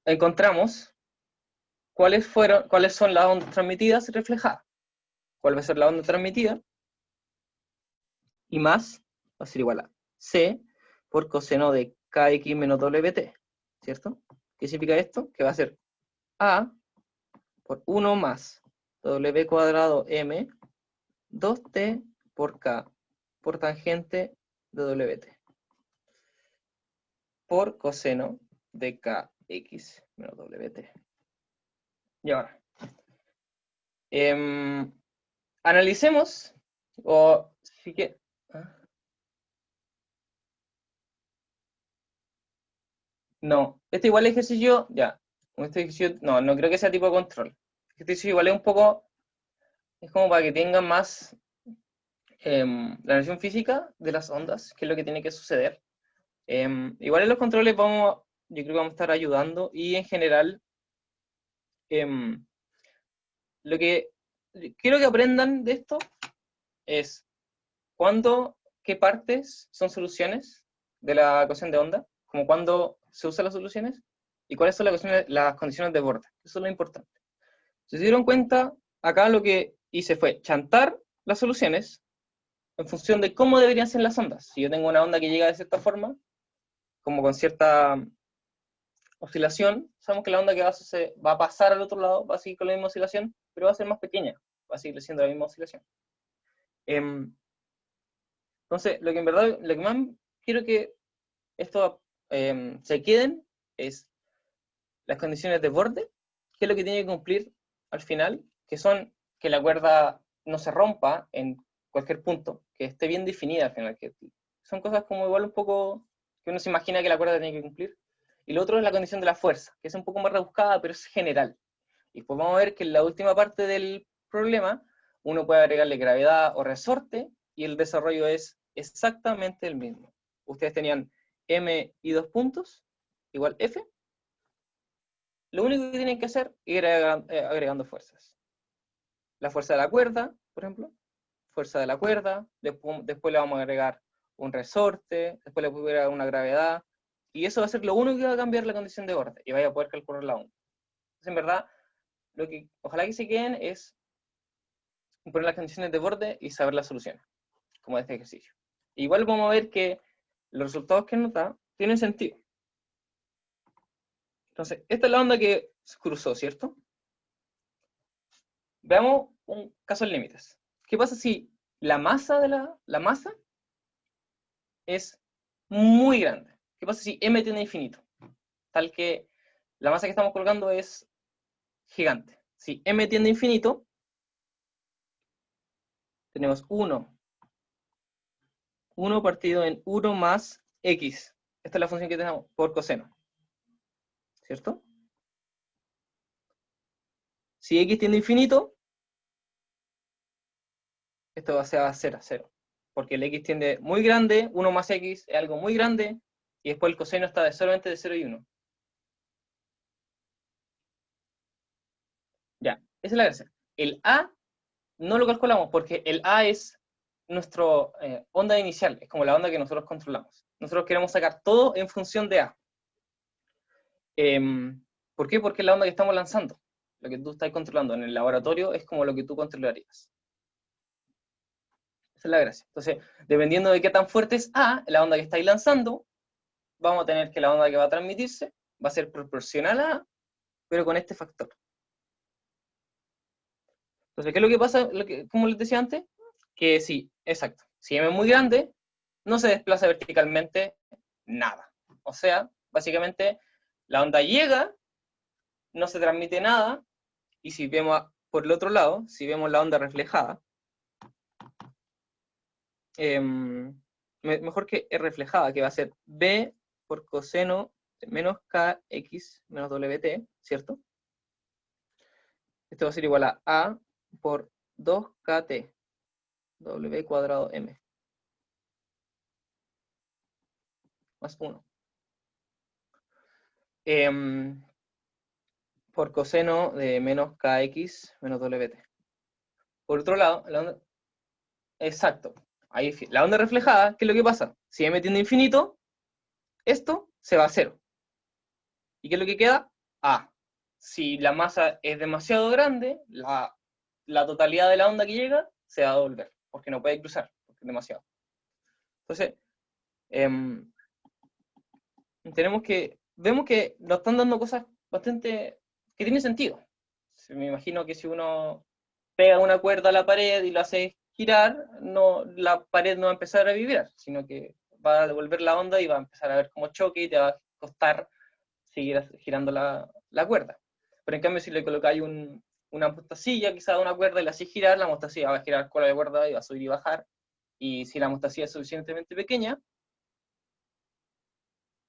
encontramos cuáles son las ondas transmitidas y reflejadas. ¿Cuál va a ser la onda transmitida? Y más va a ser igual a C por coseno de KX menos WT, ¿cierto? ¿Qué significa esto? Que va a ser A por 1 más W cuadrado M 2T por K por tangente de WT por coseno de KX menos WT. Y ahora, analicemos, o si que... No, este igual ejercicio, ya, este ejercicio, no creo que sea tipo de control. Este ejercicio igual es un poco, es como para que tengan más la noción física de las ondas, qué es lo que tiene que suceder. Igual en los controles yo creo que vamos a estar ayudando, y en general, lo que quiero que aprendan de esto es qué partes son soluciones de la ecuación de onda, como cuándo se usan las soluciones, y cuáles son las condiciones de borde. Eso es lo importante. Si se dieron cuenta, acá lo que hice fue chantar las soluciones en función de cómo deberían ser las ondas. Si yo tengo una onda que llega de cierta forma, como con cierta oscilación, sabemos que la onda que va a pasar al otro lado va a seguir con la misma oscilación, pero va a ser más pequeña, va a seguir siendo la misma oscilación. Entonces, lo que más quiero que esto se queden es las condiciones de borde, que es lo que tiene que cumplir al final, que son que la cuerda no se rompa en cualquier punto, que esté bien definida al final, que son cosas como igual un poco que uno se imagina que la cuerda tiene que cumplir. Y lo otro es la condición de la fuerza, que es un poco más rebuscada, pero es general. Y pues vamos a ver que en la última parte del problema uno puede agregarle gravedad o resorte, y el desarrollo es exactamente el mismo. Ustedes tenían M y 2 puntos, igual F. Lo único que tienen que hacer es ir agregando fuerzas. La fuerza de la cuerda, por ejemplo. Fuerza de la cuerda. Después le vamos a agregar un resorte. Después le vamos a agregar una gravedad. Y eso va a ser lo único que va a cambiar la condición de borde. Y vaya a poder calcular la onda. Entonces, en verdad, lo que ojalá que se queden es poner las condiciones de borde y saber las soluciones, como de este ejercicio. Igual vamos a ver que los resultados que nos da tienen sentido. Entonces, esta es la onda que se cruzó, ¿cierto? Veamos un caso de límites. ¿Qué pasa si la masa es muy grande? ¿Qué pasa si m tiende a infinito? Tal que la masa que estamos colgando es gigante. Si m tiende a infinito, tenemos 1 partido en 1 más x. Esta es la función que tenemos por coseno. ¿Cierto? Si x tiende a infinito, esto va a ser a 0. Porque el x tiende muy grande, 1 más x es algo muy grande, y después el coseno está solamente de 0 y 1. Ya, esa es la gracia. El A no lo calculamos porque el A es nuestra onda inicial, es como la onda que nosotros controlamos. Nosotros queremos sacar todo en función de A. ¿Por qué? Porque es la onda que estamos lanzando. Lo que tú estás controlando en el laboratorio es como lo que tú controlarías. Esa es la gracia. Entonces, dependiendo de qué tan fuerte es A, la onda que estáis lanzando, vamos a tener que la onda que va a transmitirse va a ser proporcional a A, pero con este factor. Entonces, ¿qué es lo que pasa? Como les decía antes, que sí, exacto. Si M es muy grande, no se desplaza verticalmente nada. O sea, básicamente, la onda llega, no se transmite nada, y si vemos por el otro lado, si vemos la onda reflejada, mejor que es reflejada, que va a ser B por coseno de menos KX menos WT, ¿cierto? Esto va a ser igual a A por 2KT, W cuadrado M, más 1. Por coseno de menos KX menos WT. Por otro lado, la onda... Exacto. Ahí, la onda reflejada, ¿qué es lo que pasa? Si M tiende a infinito, esto se va a cero. ¿Y qué es lo que queda? A. Si la masa es demasiado grande, la totalidad de la onda que llega se va a devolver, porque no puede cruzar, porque es demasiado. Entonces, vemos que nos están dando cosas bastante que tienen sentido. Me imagino que si uno pega una cuerda a la pared y lo hace girar, no, la pared no va a empezar a vibrar, sino que va a devolver la onda y va a empezar a ver como choque y te va a costar seguir girando la cuerda. Pero en cambio, si le colocáis una mostacilla, quizá una cuerda, y la hacéis girar, la mostacilla va a girar con la cuerda y va a subir y bajar. Y si la mostacilla es suficientemente pequeña,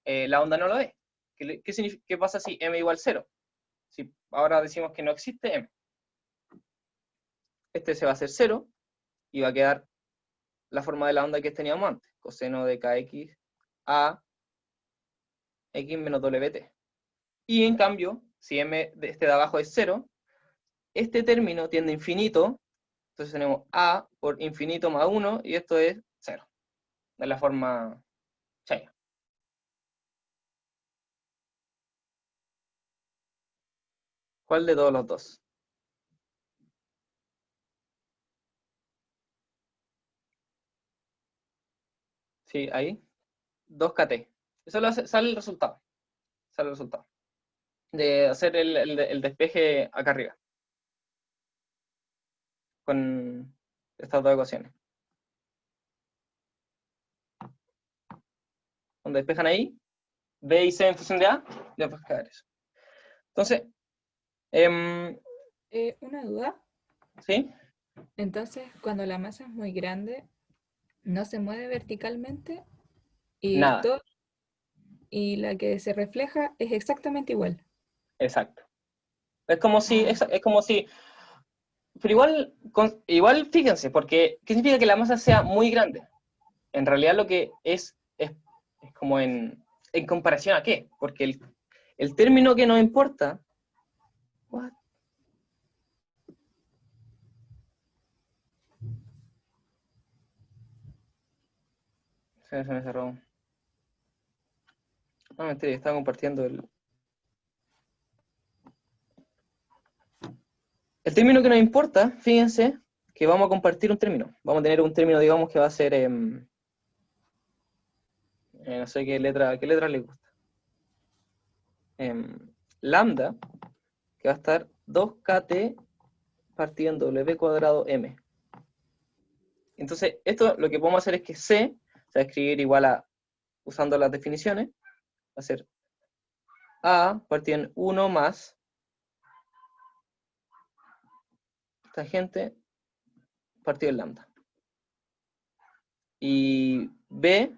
la onda no lo ve. ¿Qué pasa si m igual 0? Si ahora decimos que no existe m. Este se va a hacer 0 y va a quedar la forma de la onda que teníamos antes, coseno de kx a x menos wt. Y en cambio, si m de este de abajo es 0, este término tiende a infinito, entonces tenemos a por infinito más 1, y esto es 0, de la forma chaya. ¿Cuál de todos los dos? Sí, ahí. 2kt. Eso sale el resultado. Sale el resultado. De hacer el despeje acá arriba. Con estas dos ecuaciones. Cuando despejan ahí, B y C en función de A, ya puedes caer eso. Entonces, Una duda. ¿sí? Entonces, cuando la masa es muy grande, no se mueve verticalmente y, Nada. y la que se refleja es exactamente igual. Exacto. Es como si, Ah. es como si, pero igual fíjense, porque ¿qué significa que la masa sea muy grande? En realidad lo que es como en comparación a qué, porque el término que nos importa, what? Se me cerró. No, mentira, estaba compartiendo el término que nos importa, fíjense, que vamos a compartir un término. Vamos a tener un término, digamos, que va a ser, no sé qué letra le gusta. Lambda, que va a estar 2kt partido en w cuadrado m. Entonces, esto lo que podemos hacer es que C se va a escribir igual a, usando las definiciones, va a ser A partido en 1 más tangente partido en lambda. Y B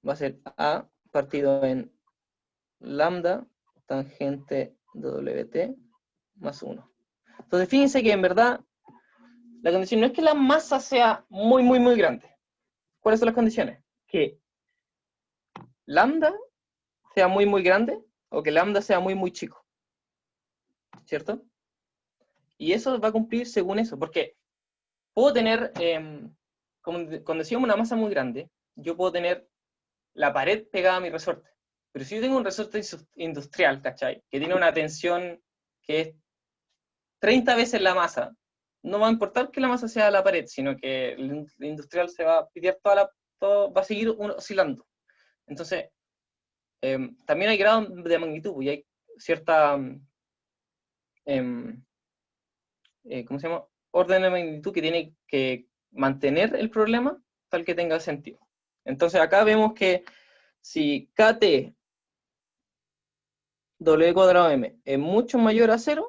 va a ser A partido en lambda tangente de WT más 1. Entonces fíjense que en verdad la condición no es que la masa sea muy, muy, muy grande. ¿Cuáles son las condiciones? Que lambda sea muy, muy grande o que lambda sea muy, muy chico. ¿Cierto? Y eso va a cumplir según eso, porque puedo tener, cuando decimos una masa muy grande, yo puedo tener la pared pegada a mi resorte. Pero si yo tengo un resorte industrial, ¿cachai? Que tiene una tensión que es 30 veces la masa, no va a importar que la masa sea la pared, sino que el industrial se va a pitear todo, va a seguir oscilando. Entonces, también hay grados de magnitud, y hay cierta, ¿cómo se llama? Orden de magnitud que tiene que mantener el problema tal que tenga sentido. Entonces acá vemos que si KT W cuadrado M es mucho mayor a 0,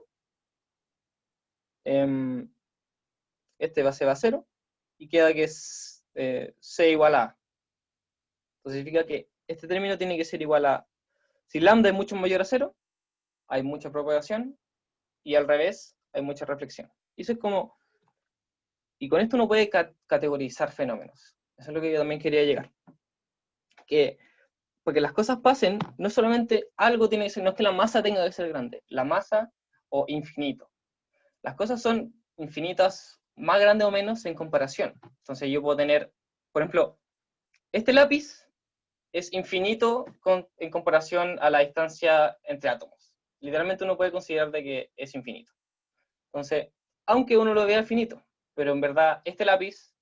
este base va a 0, y queda que es C igual a A. Entonces significa que este término tiene que ser igual a, si lambda es mucho mayor a 0, hay mucha propagación, y al revés, hay mucha reflexión. Y eso es como, y con esto uno puede categorizar fenómenos. Eso es lo que yo también quería llegar. Que, porque las cosas pasen, no solamente algo tiene que ser, no es que la masa tenga que ser grande, la masa o infinito. Las cosas son infinitas, más grandes o menos en comparación. Entonces yo puedo tener, por ejemplo, este lápiz es infinito en comparación a la distancia entre átomos. Literalmente uno puede considerar de que es infinito. Entonces, aunque uno lo vea infinito, pero en verdad este lápiz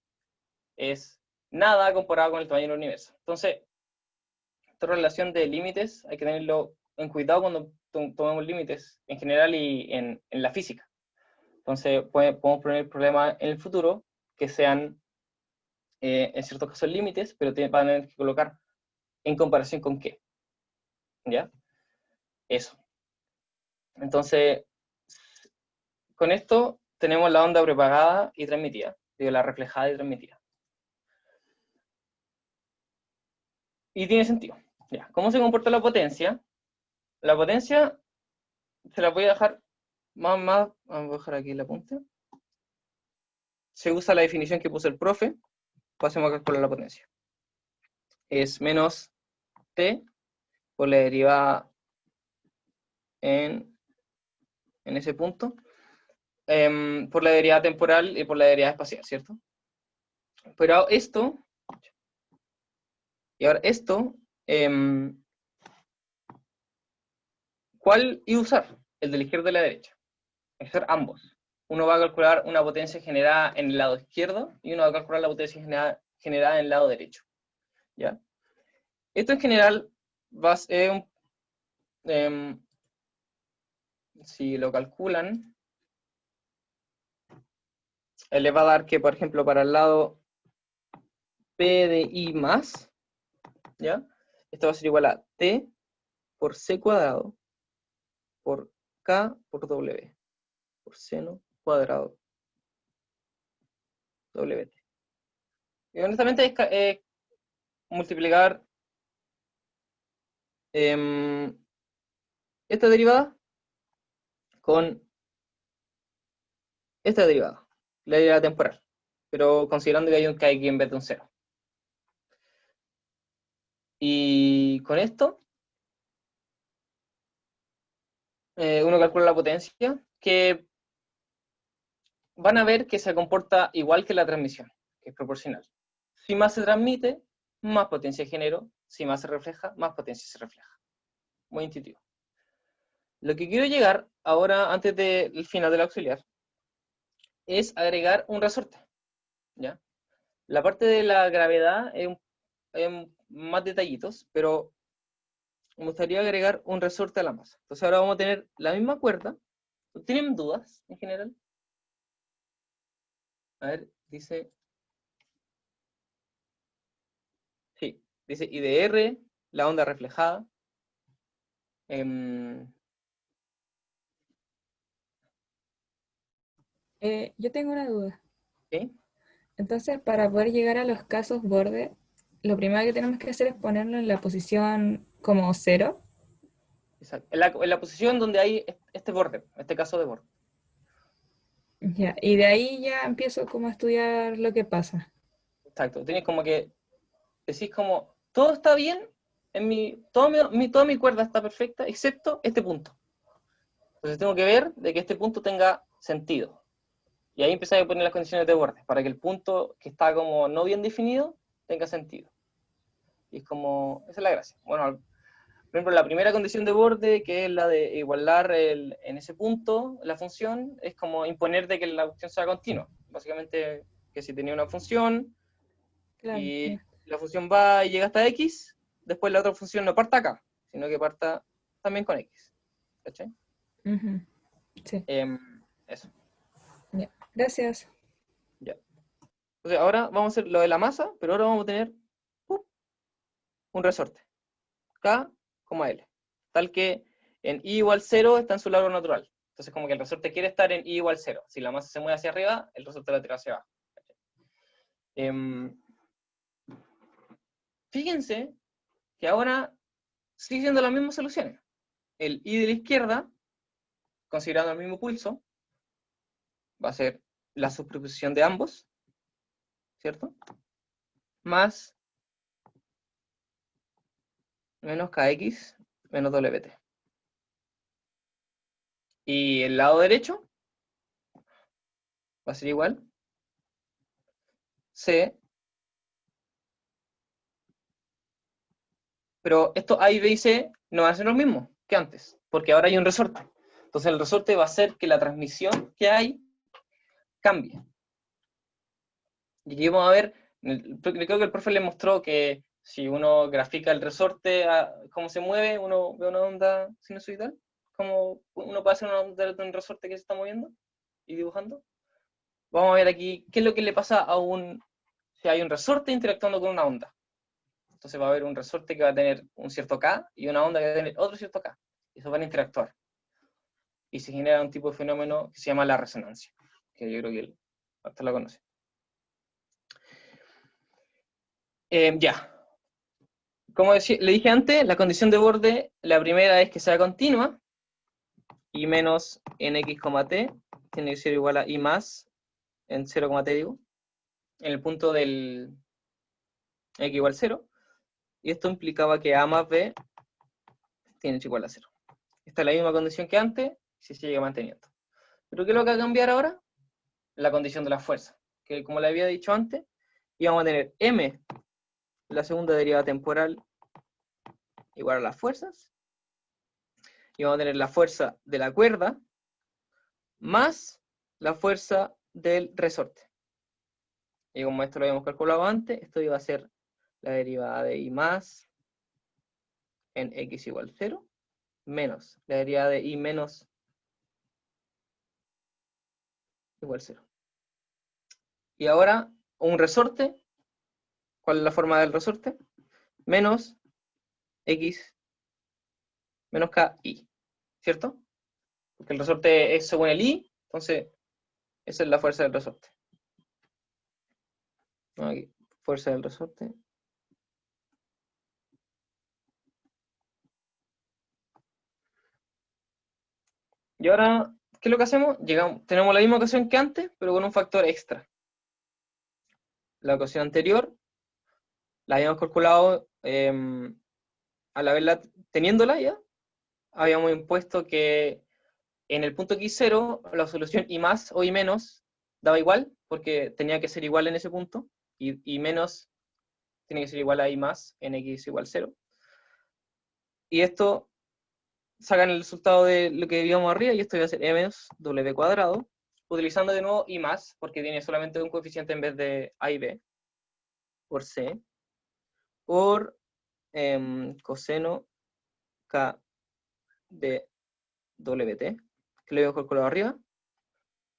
es nada comparado con el tamaño del universo. Entonces, esta relación de límites hay que tenerlo en cuidado cuando tomemos límites en general y en la física. Entonces, podemos poner problemas en el futuro que sean, en ciertos casos, límites, pero van a tener que colocar en comparación con qué. ¿Ya? Eso. Entonces, con esto tenemos la onda propagada y transmitida, digo, la reflejada y transmitida. Y tiene sentido. ¿Ya? ¿Cómo se comporta la potencia? La potencia se la voy a dejar vamos a dejar aquí el apunte. Se usa la definición que puso el profe, pasemos a calcular la potencia. Es menos T por la derivada en ese punto, por la derivada temporal y por la derivada espacial, ¿cierto? Pero esto, y ahora esto, ¿cuál iba a usar? El de la izquierda y la derecha. Hay que hacer ambos. Uno va a calcular una potencia generada en el lado izquierdo y uno va a calcular la potencia generada en el lado derecho. ¿Ya? Esto en general va a ser si lo calculan, le va a dar que, por ejemplo, para el lado P de I más, ¿ya? Esto va a ser igual a T por C cuadrado por K por W, por seno cuadrado WT. Y honestamente es multiplicar esta derivada con esta derivada, la derivada temporal, pero considerando que hay un K aquí en vez de un 0. Y con esto, uno calcula la potencia, que van a ver que se comporta igual que la transmisión, que es proporcional. Si más se transmite, más potencia genero. Si más se refleja, más potencia se refleja. Muy intuitivo. Lo que quiero llegar ahora, antes del final del auxiliar, es agregar un resorte. ¿Ya? La parte de la gravedad es más detallitos, pero me gustaría agregar un resorte a la masa. Entonces ahora vamos a tener la misma cuerda. ¿Tienen dudas en general? A ver, dice... Sí, dice IDR, la onda reflejada. Yo tengo una duda. ¿Sí? Entonces, para poder llegar a los casos borde, lo primero que tenemos que hacer es ponerlo en la posición como 0. Exacto. En la posición donde hay este borde, este caso de borde. Ya, y de ahí ya empiezo como a estudiar lo que pasa. Exacto. Tienes como que decís como, todo está bien, toda mi cuerda está perfecta, excepto este punto. Entonces tengo que ver de que este punto tenga sentido. Y ahí empezáis a poner las condiciones de borde, para que el punto que está como no bien definido tenga sentido. Y es como, esa es la gracia. Bueno, Por ejemplo, la primera condición de borde, que es la de igualar en ese punto la función, es como imponer de que la cuestión sea continua. Básicamente, que si tenía una función Claro, y ya. la función va y llega hasta x, después la otra función no parta acá, sino que parta también con x. ¿Cachai? Ujú. Sí, Eso, ya. Gracias. ya. Entonces, ahora vamos a hacer lo de la masa, pero ahora vamos a tener un resorte. K, L. Tal que en i igual 0 está en su lado natural. Entonces, como que el resorte quiere estar en i igual 0. Si la masa se mueve hacia arriba, el resorte la tira hacia abajo. Fíjense que ahora sigue siendo las mismas soluciones. El i de la izquierda, considerando el mismo pulso, va a ser la superposición de ambos, ¿cierto? Más menos kx menos wt. Y el lado derecho va a ser igual c, pero estos a y b y c no van a ser los mismos que antes, porque ahora hay un resorte. Entonces el resorte va a hacer que la transmisión que hay cambie. Y aquí vamos a ver, creo que el profe le mostró que si uno grafica el resorte, cómo se mueve, uno ve una onda sinusoidal, como uno puede hacer una onda de un resorte que se está moviendo y dibujando. Vamos a ver aquí qué es lo que le pasa a si hay un resorte interactuando con una onda. Entonces va a haber un resorte que va a tener un cierto K y una onda que va a tener otro cierto K. Y esos van a interactuar. Y se genera un tipo de fenómeno que se llama la resonancia, que yo creo que él hasta lo conoce. Ya. Como le dije antes, la condición de borde, la primera es que sea continua, y menos en x, t, tiene que ser igual a i más en 0, t, digo, en el punto del x igual 0, y esto implicaba que a más b tiene que ser igual a 0. Esta es la misma condición que antes, si se sigue manteniendo. Pero ¿qué es lo que va a cambiar ahora? La condición de la fuerza, que como le había dicho antes, íbamos a tener m, la segunda derivada temporal, igual a las fuerzas, y vamos a tener la fuerza de la cuerda más la fuerza del resorte. Y como esto lo habíamos calculado antes, esto iba a ser la derivada de i más en x igual 0, menos la derivada de i menos igual 0. Y ahora, un resorte, ¿cuál es la forma del resorte? Menos x menos ki, ¿cierto? Porque el resorte es según el i, entonces esa es la fuerza del resorte. Aquí, fuerza del resorte. Y ahora, ¿qué es lo que hacemos? Tenemos la misma ecuación que antes, pero con un factor extra. La ecuación anterior la habíamos calculado, al haberla, teniéndola ya, habíamos impuesto que en el punto x0 la solución i más o i menos daba igual, porque tenía que ser igual en ese punto, y menos tiene que ser igual a i más en x igual 0. Y esto sacan el resultado de lo que vimos arriba, y esto va a ser e menos w cuadrado, utilizando de nuevo i más, porque tiene solamente un coeficiente en vez de a y b, por c, por coseno k de wt, que lo habíamos calculado arriba,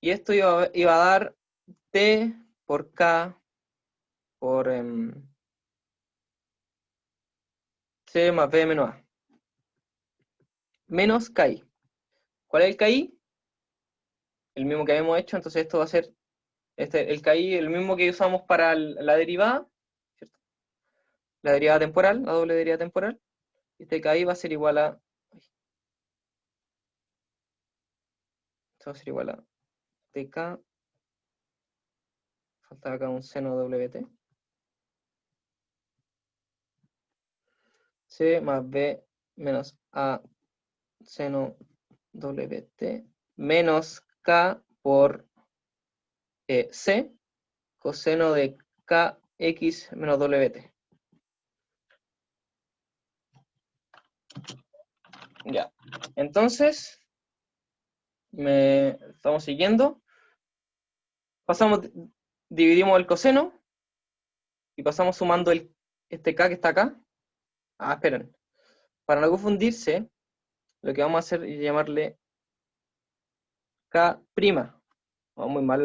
y esto iba a dar t por k por c más b menos a, menos ki. ¿Cuál es el ki? El mismo que habíamos hecho, entonces esto va a ser, el ki, el mismo que usamos para la derivada, ¿cierto? La derivada temporal, la doble derivada temporal, este ki va a ser igual a, esto va a ser igual a tk, falta acá un seno wt, c más b menos a seno wt, menos k por c, coseno de kx menos wt. Ya. Entonces, estamos siguiendo. Dividimos el coseno y pasamos sumando este k que está acá. Ah, esperen. Para no confundirse, lo que vamos a hacer es llamarle k'. Oh, muy mal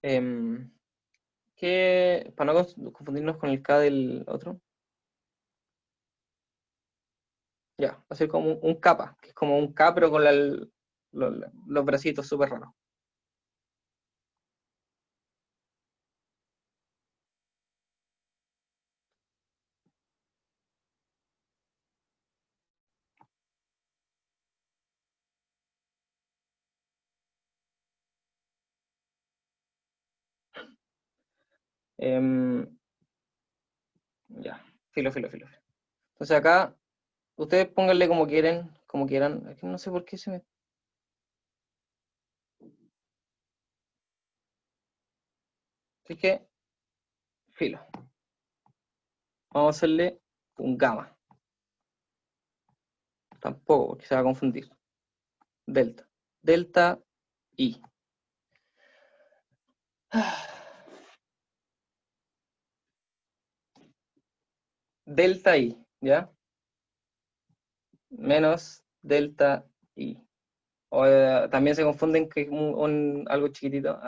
em, para no confundirnos con el k del otro. Ya, va a ser como un capa, que es como un K, pero con los bracitos súper raros. Em, ya, filo. Entonces acá, ustedes pónganle como quieran. Es que no sé por qué se me... Así que, filo. Vamos a hacerle un gamma. Tampoco, porque se va a confundir. Delta. Delta I. Delta I, ¿ya? Menos delta I. O, también se confunden que es algo chiquitito.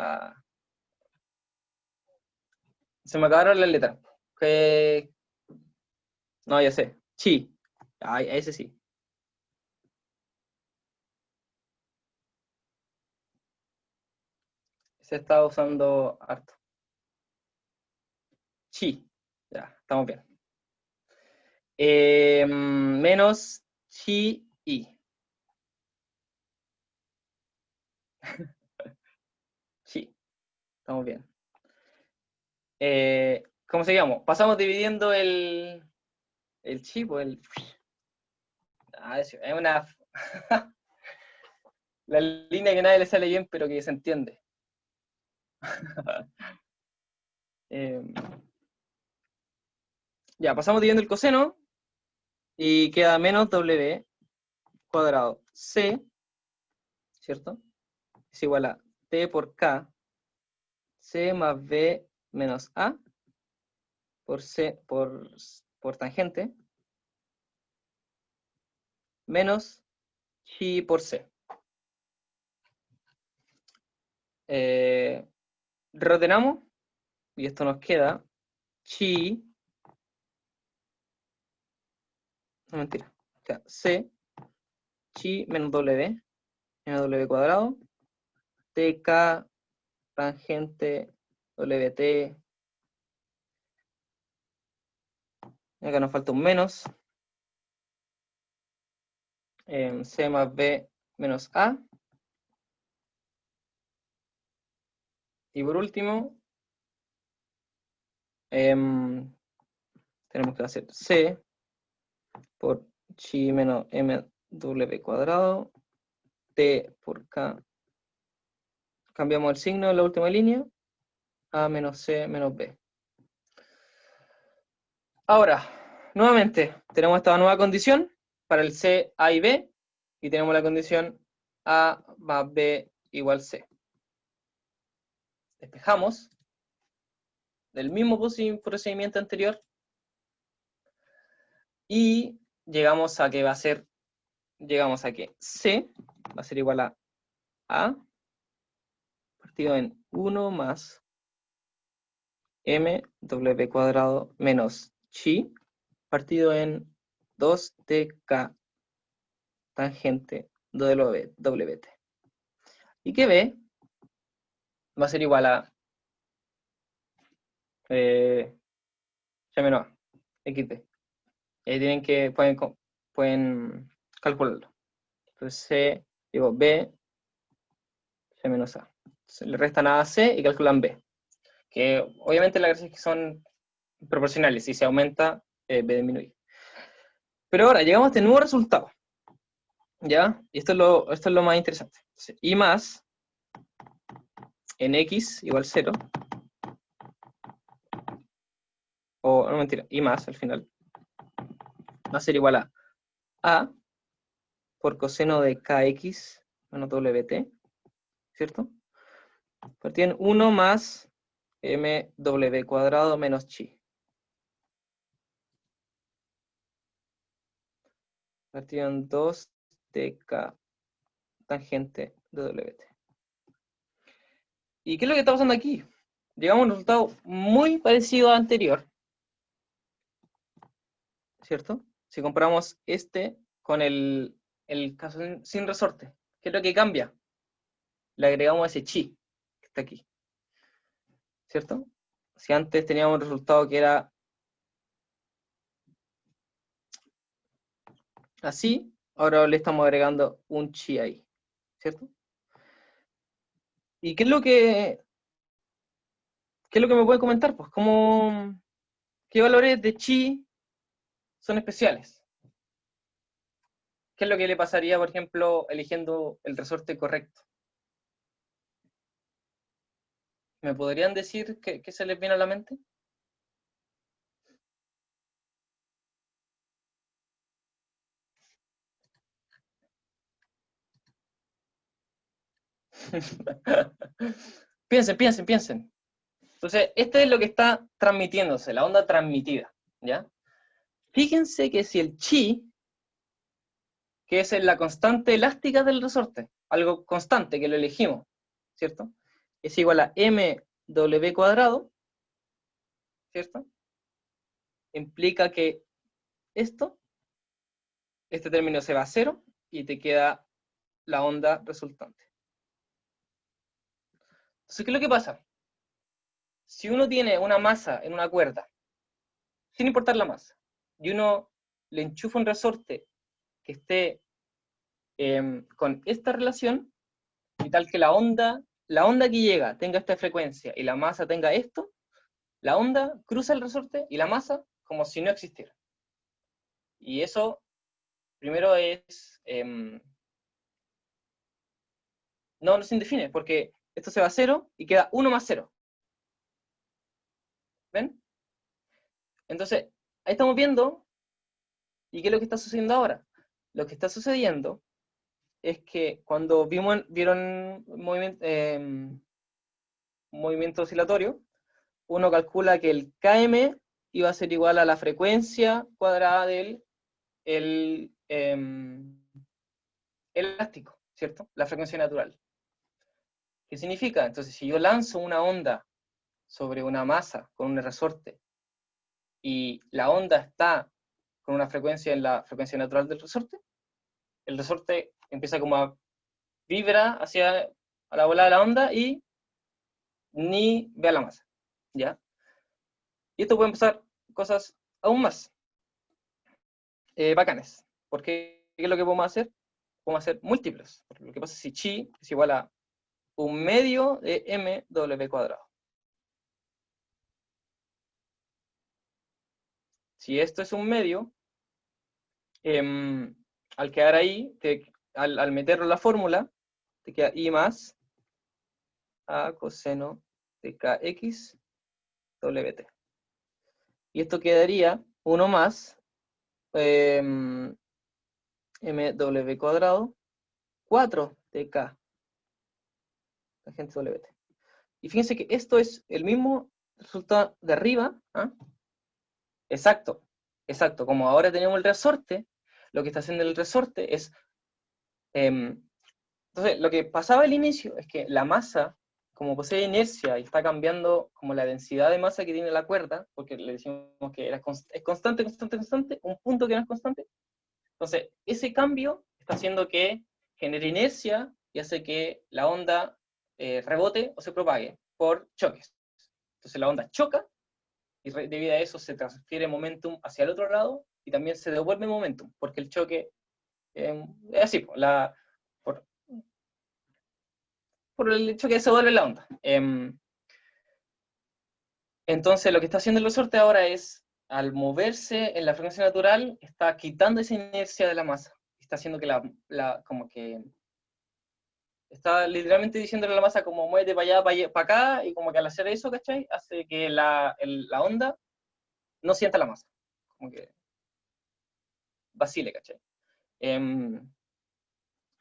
Se me acabaron las letras. Que... No, ya sé. Chi. Ay, ese sí. Se está usando harto. Chi. Ya, estamos bien. Menos chi i. Chi. Estamos bien. ¿Cómo seguimos? Pasamos dividiendo el chi, pues es una... la línea que nadie le sale bien, pero que se entiende. Ya, pasamos dividiendo el coseno y queda menos w cuadrado c, ¿cierto? Es igual a t por k, c más b menos a por c por tangente, menos chi por c. Reordenamos y esto nos queda chi, no mentira, o sea, c, chi menos w cuadrado, tk tangente wt, acá nos falta un menos, c más b menos a, y por último, tenemos que hacer c por chi menos mw cuadrado, t por k, cambiamos el signo en la última línea, a menos c menos b. Ahora, nuevamente, tenemos esta nueva condición para el c, a y b, y tenemos la condición a más b igual c. Despejamos del mismo procedimiento anterior y llegamos a que c va a ser igual a partido en 1 más mw cuadrado menos chi partido en 2tk tangente wt. Y que b va a ser igual a ya menos a xd. Y pueden calcularlo. Entonces c, digo b, c menos a. Se le restan a c y calculan b. Que obviamente las gracias que son proporcionales. Si se aumenta, b disminuye. Pero ahora llegamos a este nuevo resultado. ¿Ya? Y esto es lo más interesante. Entonces, I más en X igual 0, o no mentira, I más al final, va a ser igual a por coseno de kx menos wt, ¿cierto? Partido en 1 más mw cuadrado menos chi. Partido en 2 de k tangente de wt. ¿Y qué es lo que está pasando aquí? Llegamos a un resultado muy parecido al anterior, ¿cierto? Si comparamos este con el caso sin resorte, ¿qué es lo que cambia? Le agregamos ese chi que está aquí, ¿cierto? Si antes teníamos un resultado que era así, ahora le estamos agregando un chi ahí, ¿cierto? ¿Y qué es lo que me puede comentar? Pues, ¿qué valores de chi son especiales? ¿Qué es lo que le pasaría, por ejemplo, eligiendo el resorte correcto? ¿Me podrían decir qué se les viene a la mente? Piensen. Entonces, este es lo que está transmitiéndose, la onda transmitida, ¿ya? Fíjense que si el chi, que es la constante elástica del resorte, algo constante que lo elegimos, ¿cierto? Es igual a mw cuadrado, ¿cierto? Implica que este término se va a cero y te queda la onda resultante. Entonces, ¿qué es lo que pasa? Si uno tiene una masa en una cuerda, sin importar la masa, y uno le enchufa un resorte que esté con esta relación, y tal que la onda que llega tenga esta frecuencia y la masa tenga esto, la onda cruza el resorte y la masa como si no existiera. Y eso, primero es... no se define, porque esto se va a cero y queda 1 más 0. ¿Ven? Entonces, ahí estamos viendo, ¿y qué es lo que está sucediendo ahora? Lo que está sucediendo es que cuando vieron movimiento oscilatorio, uno calcula que el Km iba a ser igual a la frecuencia cuadrada del elástico, ¿cierto? La frecuencia natural. ¿Qué significa? Entonces, si yo lanzo una onda sobre una masa con un resorte y la onda está con una frecuencia en la frecuencia natural del resorte, el resorte empieza como a vibra hacia a la bola de la onda y ni ve a la masa, ¿ya? Y esto puede empezar cosas aún más bacanes, porque ¿qué es lo que podemos hacer? Podemos hacer múltiplos, porque lo que pasa es si chi es igual a 1/2 de mw cuadrado. Si esto es 1/2, al quedar ahí, al meterlo en la fórmula, te queda I más a coseno de kx wt. Y esto quedaría 1 más mw cuadrado 4 de k tangente wt. Y fíjense que esto es el mismo resultado de arriba. ¿Ah? Exacto. Como ahora tenemos el resorte, lo que está haciendo el resorte es... entonces, lo que pasaba al inicio es que la masa, como posee inercia y está cambiando como la densidad de masa que tiene la cuerda, porque le decimos que es constante, un punto que no es constante. Entonces, ese cambio está haciendo que genere inercia y hace que la onda rebote o se propague por choques. Entonces la onda choca y debido a eso se transfiere momentum hacia el otro lado y también se devuelve momentum, porque el choque es así, por el choque que se devuelve la onda. Entonces lo que está haciendo el resorte ahora es, al moverse en la frecuencia natural, está quitando esa inercia de la masa, está haciendo que como que está literalmente diciéndole a la masa como muévete para allá, para acá, y como que al hacer eso, ¿cachai? Hace que la onda no sienta la masa, como que vacile, ¿cachai?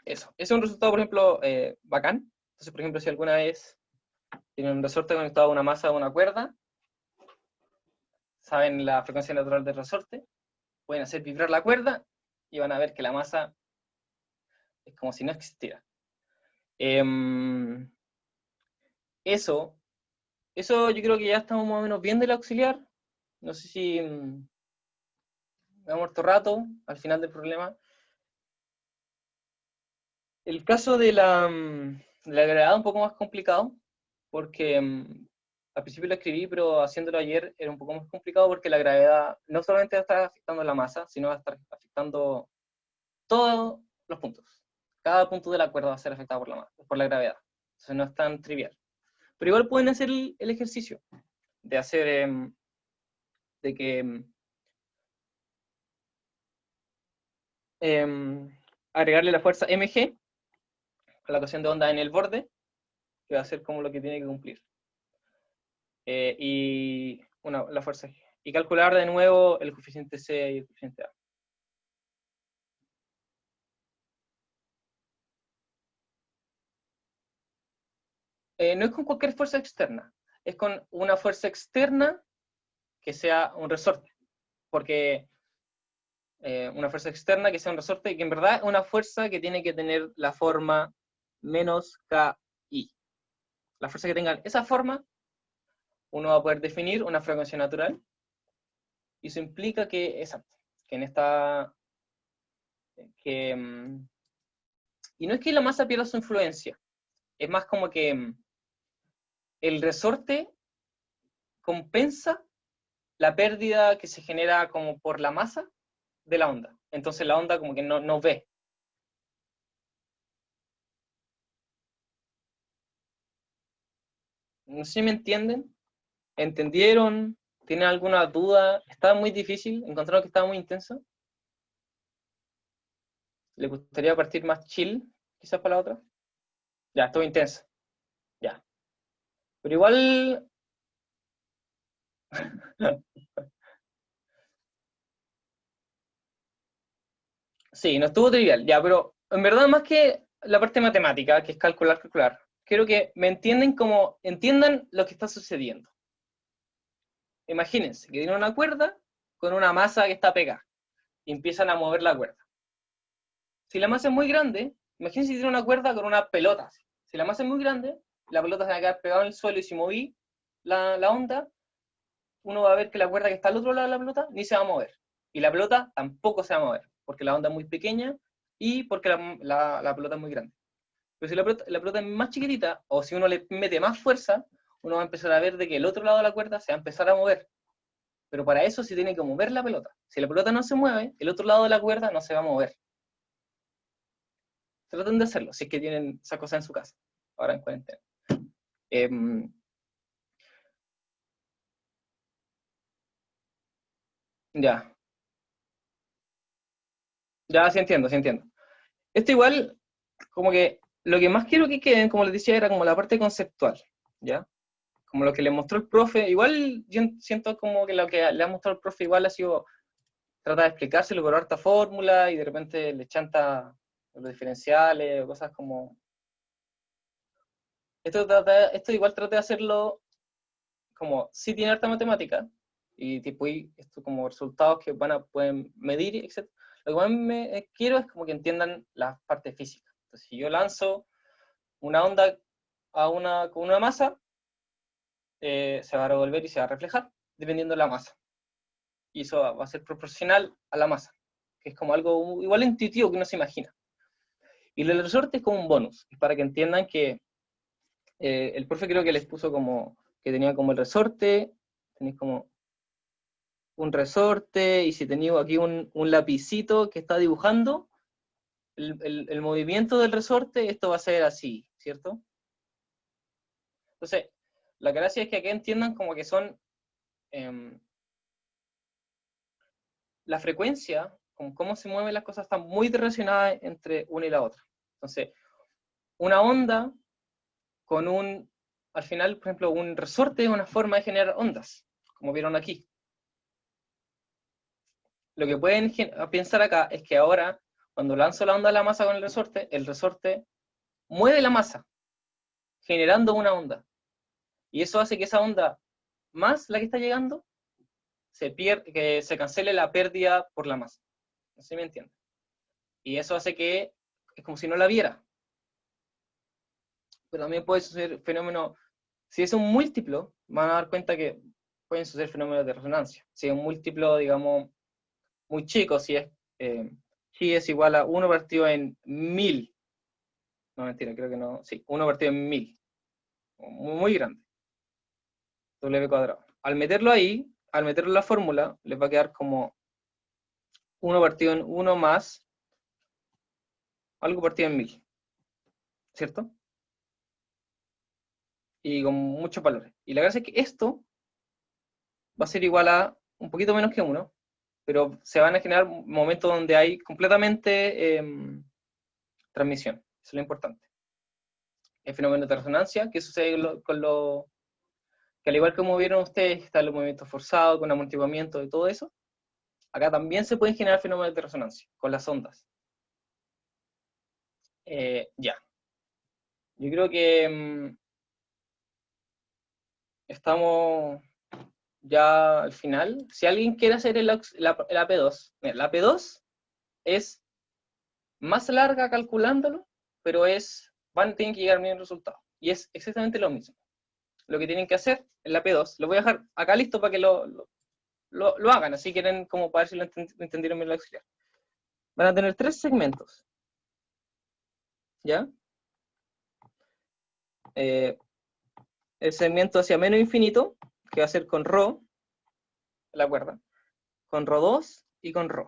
Eso. Ese es un resultado, por ejemplo, bacán. Entonces, por ejemplo, si alguna vez tienen un resorte conectado a una masa o una cuerda, saben la frecuencia natural del resorte, pueden hacer vibrar la cuerda y van a ver que la masa es como si no existiera. Eso yo creo que ya estamos más o menos bien del auxiliar. No sé si me ha muerto rato al final del problema. El caso de la gravedad es un poco más complicado, porque al principio lo escribí, pero haciéndolo ayer era un poco más complicado porque la gravedad no solamente va a estar afectando la masa, sino va a estar afectando todos los puntos. Cada punto de la cuerda va a ser afectado por la gravedad. Entonces no es tan trivial. Pero igual pueden hacer el ejercicio de hacer, de que agregarle la fuerza mg a la ecuación de onda en el borde, que va a ser como lo que tiene que cumplir. Y la fuerza G. Y calcular de nuevo el coeficiente C y el coeficiente A. No es con cualquier fuerza externa, es con una fuerza externa que sea un resorte. Porque una fuerza externa que sea un resorte y que en verdad es una fuerza que tiene que tener la forma menos KI. La fuerza que tenga esa forma, uno va a poder definir una frecuencia natural. Y eso implica que, exacto, que en esta... y no es que la masa pierda su influencia, es más como que el resorte compensa la pérdida que se genera como por la masa de la onda. Entonces la onda como que no ve. No sé si me entienden. ¿Entendieron? ¿Tienen alguna duda? ¿Estaba muy difícil? ¿Encontraron que estaba muy intenso? ¿Le gustaría partir más chill, quizás para la otra? Ya, estuvo intenso. Ya. Pero igual... Sí, no estuvo trivial. Ya, pero en verdad más que la parte matemática, que es calcular, quiero que me entiendan lo que está sucediendo. Imagínense que tienen una cuerda con una masa que está pegada y empiezan a mover la cuerda. Si la masa es muy grande, imagínense si tiene una cuerda con una pelota. Si la masa es muy grande, la pelota se va a quedar pegada en el suelo y si moví la onda, uno va a ver que la cuerda que está al otro lado de la pelota ni se va a mover. Y la pelota tampoco se va a mover, porque la onda es muy pequeña y porque la pelota es muy grande. Pero si la pelota es más chiquitita, o si uno le mete más fuerza, uno va a empezar a ver de que el otro lado de la cuerda se va a empezar a mover. Pero para eso se tiene que mover la pelota. Si la pelota no se mueve, el otro lado de la cuerda no se va a mover. Traten de hacerlo, si es que tienen esa cosa en su casa, ahora en cuarentena. Ya. Ya, sí entiendo, sí entiendo. Esto igual, como que lo que más quiero que queden, como les decía, era como la parte conceptual, ¿ya? Como lo que le mostró el profe, igual yo siento como que lo que le ha mostrado el profe igual ha sido, trata de explicárselo por harta fórmula y de repente le chanta los diferenciales o cosas como... Esto igual trata de hacerlo como, sí tiene harta matemática, y tipo, y esto como resultados que pueden medir, etc. Lo que más quiero es como que entiendan la parte física. Entonces, si yo lanzo una onda con una masa, se va a revolver y se va a reflejar, dependiendo de la masa. Y eso va a ser proporcional a la masa, que es como algo igual intuitivo que uno se imagina. Y el resorte es como un bonus, es para que entiendan que el profe creo que les puso como que tenía como el resorte, tenéis como un resorte, y si tenía aquí un lapicito que está dibujando el movimiento del resorte, esto va a ser así, ¿cierto? Entonces, la gracia es que aquí entiendan como que son la frecuencia cómo se mueven las cosas están muy relacionadas entre una y la otra. Entonces, una onda con al final, por ejemplo, un resorte es una forma de generar ondas, como vieron aquí. Lo que pueden pensar acá es que ahora, cuando lanzo la onda a la masa con el resorte mueve la masa, generando una onda. Y eso hace que esa onda, más la que está llegando, que se cancele la pérdida por la masa. No sé si me entienden. Y eso hace que es como si no la viera. Pero también puede suceder fenómeno, si es un múltiplo, van a dar cuenta que pueden suceder fenómenos de resonancia. Si es un múltiplo, digamos, muy chico, si es igual a 1 partido en 1000. No, mentira, creo que no. Sí, 1 partido en 1000. Muy grande. W cuadrado. Al meterlo ahí, al meterlo en la fórmula, les va a quedar como 1 partido en 1 más algo partido en 1000. ¿Cierto? Y con muchos valores. Y la gracia es que esto va a ser igual a un poquito menos que 1, pero se van a generar momentos donde hay completamente transmisión. Eso es lo importante. El fenómeno de resonancia, que sucede que al igual que como vieron ustedes, están los movimientos forzados, con amortiguamiento y todo eso, acá también se pueden generar fenómenos de resonancia, con las ondas. Ya. Yo creo que estamos ya al final. Si alguien quiere hacer el AP2, mira, la AP2 es más larga calculándolo, pero tienen que llegar al mismo resultado. Y es exactamente lo mismo. Lo que tienen que hacer en la P2, lo voy a dejar acá listo para que lo hagan, así quieren como para ver si lo entendieron bien lo auxiliar. Van a tener 3 segmentos. ¿Ya? El segmento hacia menos infinito, que va a ser con ρ, la cuerda, con ρ2 y con ρ.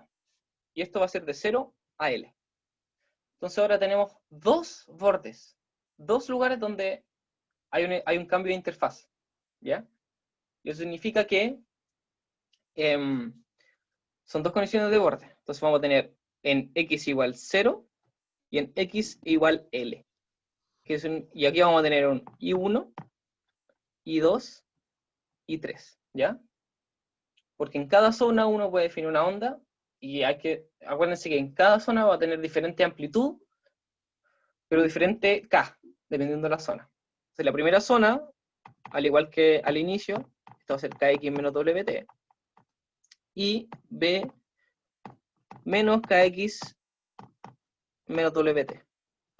Y esto va a ser de 0 a L. Entonces ahora tenemos 2 bordes, 2 lugares donde hay un cambio de interfaz. ¿Ya? Y eso significa que son 2 condiciones de borde. Entonces vamos a tener en x igual 0 y en x igual L. Y aquí vamos a tener un I1, I2, I3. ¿Ya? Porque en cada zona uno puede definir una onda y acuérdense que en cada zona va a tener diferente amplitud, pero diferente K, dependiendo de la zona. Entonces la primera zona, al igual que al inicio, esto va a ser KX menos WT, y B menos KX menos WT.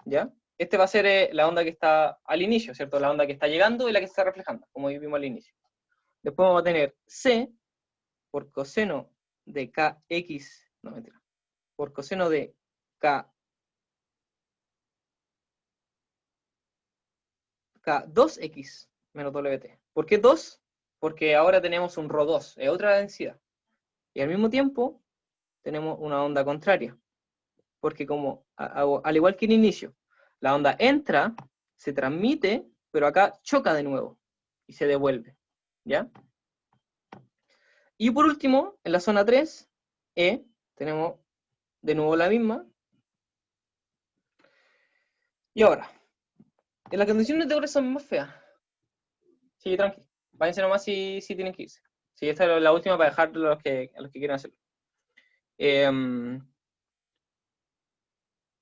¿Ya? Este va a ser la onda que está al inicio, ¿cierto? La onda que está llegando y la que se está reflejando, como vimos al inicio. Después vamos a tener C por coseno de KX, no mentira, por coseno de K2X menos WT. ¿Por qué 2? Porque ahora tenemos un ρ2, es otra densidad. Y al mismo tiempo tenemos una onda contraria. Porque como, al igual que en inicio, la onda entra, se transmite, pero acá choca de nuevo y se devuelve. ¿Ya? Y por último, en la zona 3, tenemos de nuevo la misma. Y ahora, en las condiciones de borde son más feas. Sí, tranqui. Váyanse nomás si tienen que irse. Sí, esta es la última para dejar a los que quieran hacerlo.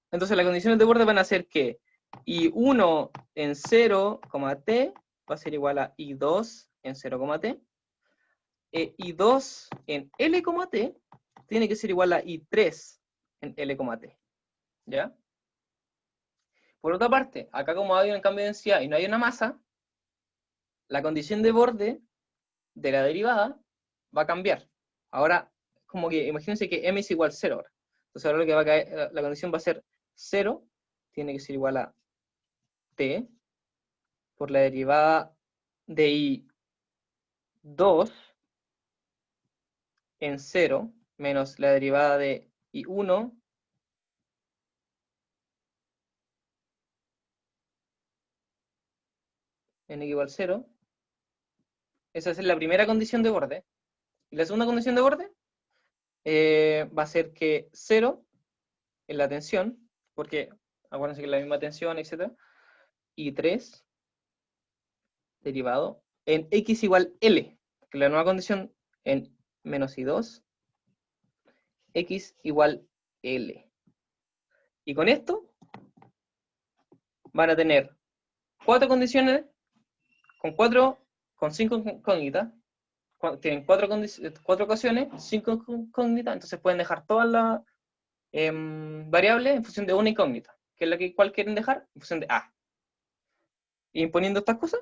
Entonces las condiciones de borde van a ser que I1 en 0, t va a ser igual a I2 en 0, t. I2 en L, t tiene que ser igual a I3 en L, t. ¿Ya? Por otra parte, acá como hay un cambio de densidad y no hay una masa, la condición de borde de la derivada va a cambiar. Ahora, como que imagínense que m es igual a 0 ahora. Entonces ahora lo que va a caer, la condición va a ser 0, tiene que ser igual a t por la derivada de I2 en 0 menos la derivada de I1 n igual a 0. Esa es la primera condición de borde. ¿Y la segunda condición de borde? va a ser que 0 en la tensión, porque acuérdense que es la misma tensión, etc. Y 3 derivado en x igual L, que la nueva condición en menos I2, x igual L. Y con esto van a tener 4 condiciones con 5 incógnitas. Tienen 4 ocasiones, 5 incógnitas, entonces pueden dejar todas las variables en función de una incógnita, que es la que cual quieren dejar en función de A. Y imponiendo estas cosas,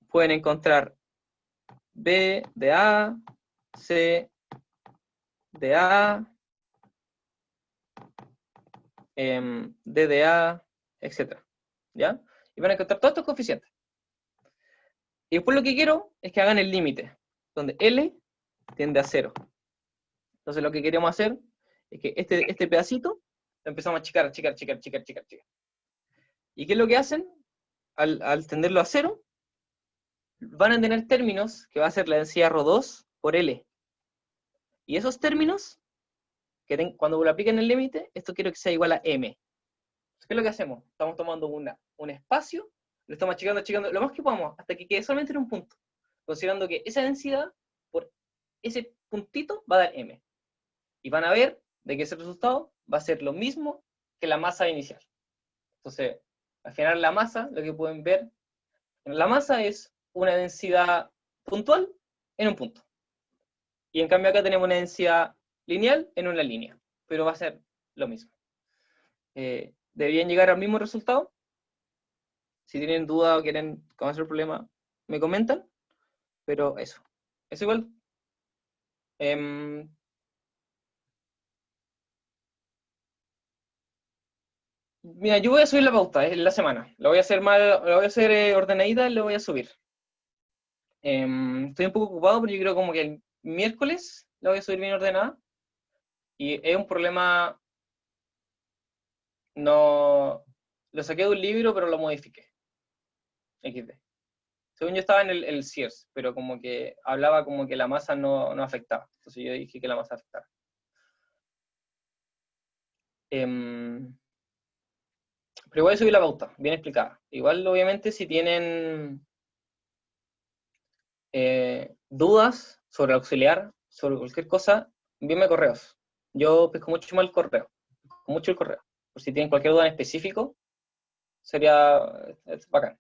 pueden encontrar B de A, C de A, D de A, etc. ¿Ya? Y van a encontrar todos estos coeficientes. Y después lo que quiero es que hagan el límite, donde L tiende a 0. Entonces lo que queremos hacer es que este pedacito lo empezamos a achicar. ¿Y qué es lo que hacen? Al tenderlo a 0, van a tener términos que va a ser la densidad ρ2 por L. Y esos términos, cuando lo apliquen el límite, esto quiero que sea igual a M. Entonces, ¿qué es lo que hacemos? Estamos tomando un espacio, lo estamos achicando lo más que podamos, hasta que quede solamente en un punto, considerando que esa densidad por ese puntito va a dar M. Y van a ver de que ese resultado va a ser lo mismo que la masa inicial. Entonces, al final la masa, lo que pueden ver, la masa es una densidad puntual en un punto. Y en cambio acá tenemos una densidad lineal en una línea, pero va a ser lo mismo. Deberían llegar al mismo resultado. Si tienen duda o quieren conocer el problema, me comentan. Pero eso. Es igual. Mira, yo voy a subir la pauta en la semana. La voy a hacer ordenadita y la voy a subir. Estoy un poco ocupado, pero yo creo como que el miércoles la voy a subir bien ordenada. Y es un problema. No. Lo saqué de un libro, pero lo modifiqué. XD. Según yo estaba en el Sears, pero como que hablaba como que la masa no afectaba. Entonces yo dije que la masa afectaba. Pero voy a subir la pauta, bien explicada. Igual, obviamente, si tienen dudas sobre el auxiliar, sobre cualquier cosa, envíenme correos. Yo pesco mucho más el correo. Pesco mucho el correo. Por si tienen cualquier duda en específico, sería bacán.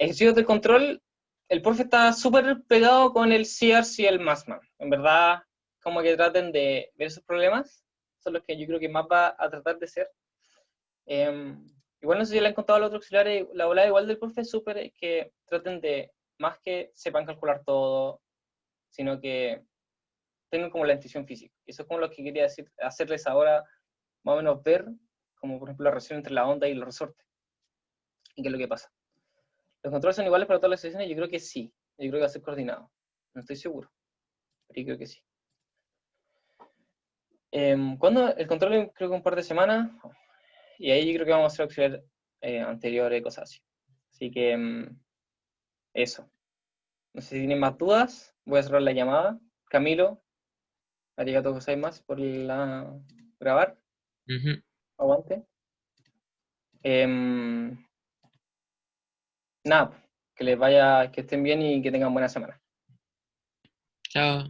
Ejercicios de control, el profe está súper pegado con el Sears y el Massman. En verdad, como que traten de ver esos problemas. Son los que yo creo que más va a tratar de ser. Igual no sé si le han contado a los otros auxiliares, la volada igual del profe es súper que traten de, más que sepan calcular todo, sino que tengan como la intuición física. Y eso es como lo que quería decir, hacerles ahora más o menos ver, como por ejemplo la relación entre la onda y los resortes. Y qué es lo que pasa. ¿Los controles son iguales para todas las sesiones? Yo creo que sí. Yo creo que va a ser coordinado. No estoy seguro, pero yo creo que sí. ¿Cuándo? El control creo que un par de semanas. Y ahí yo creo que vamos a hacer auxiliar anteriores, cosas así. Así que eso. No sé si tienen más dudas. Voy a cerrar la llamada. Camilo, arigato gozaimasu por grabar. Ujú. Aguante. Nada, que les vaya, que estén bien y que tengan buena semana. Chao.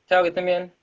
Chao, que estén bien.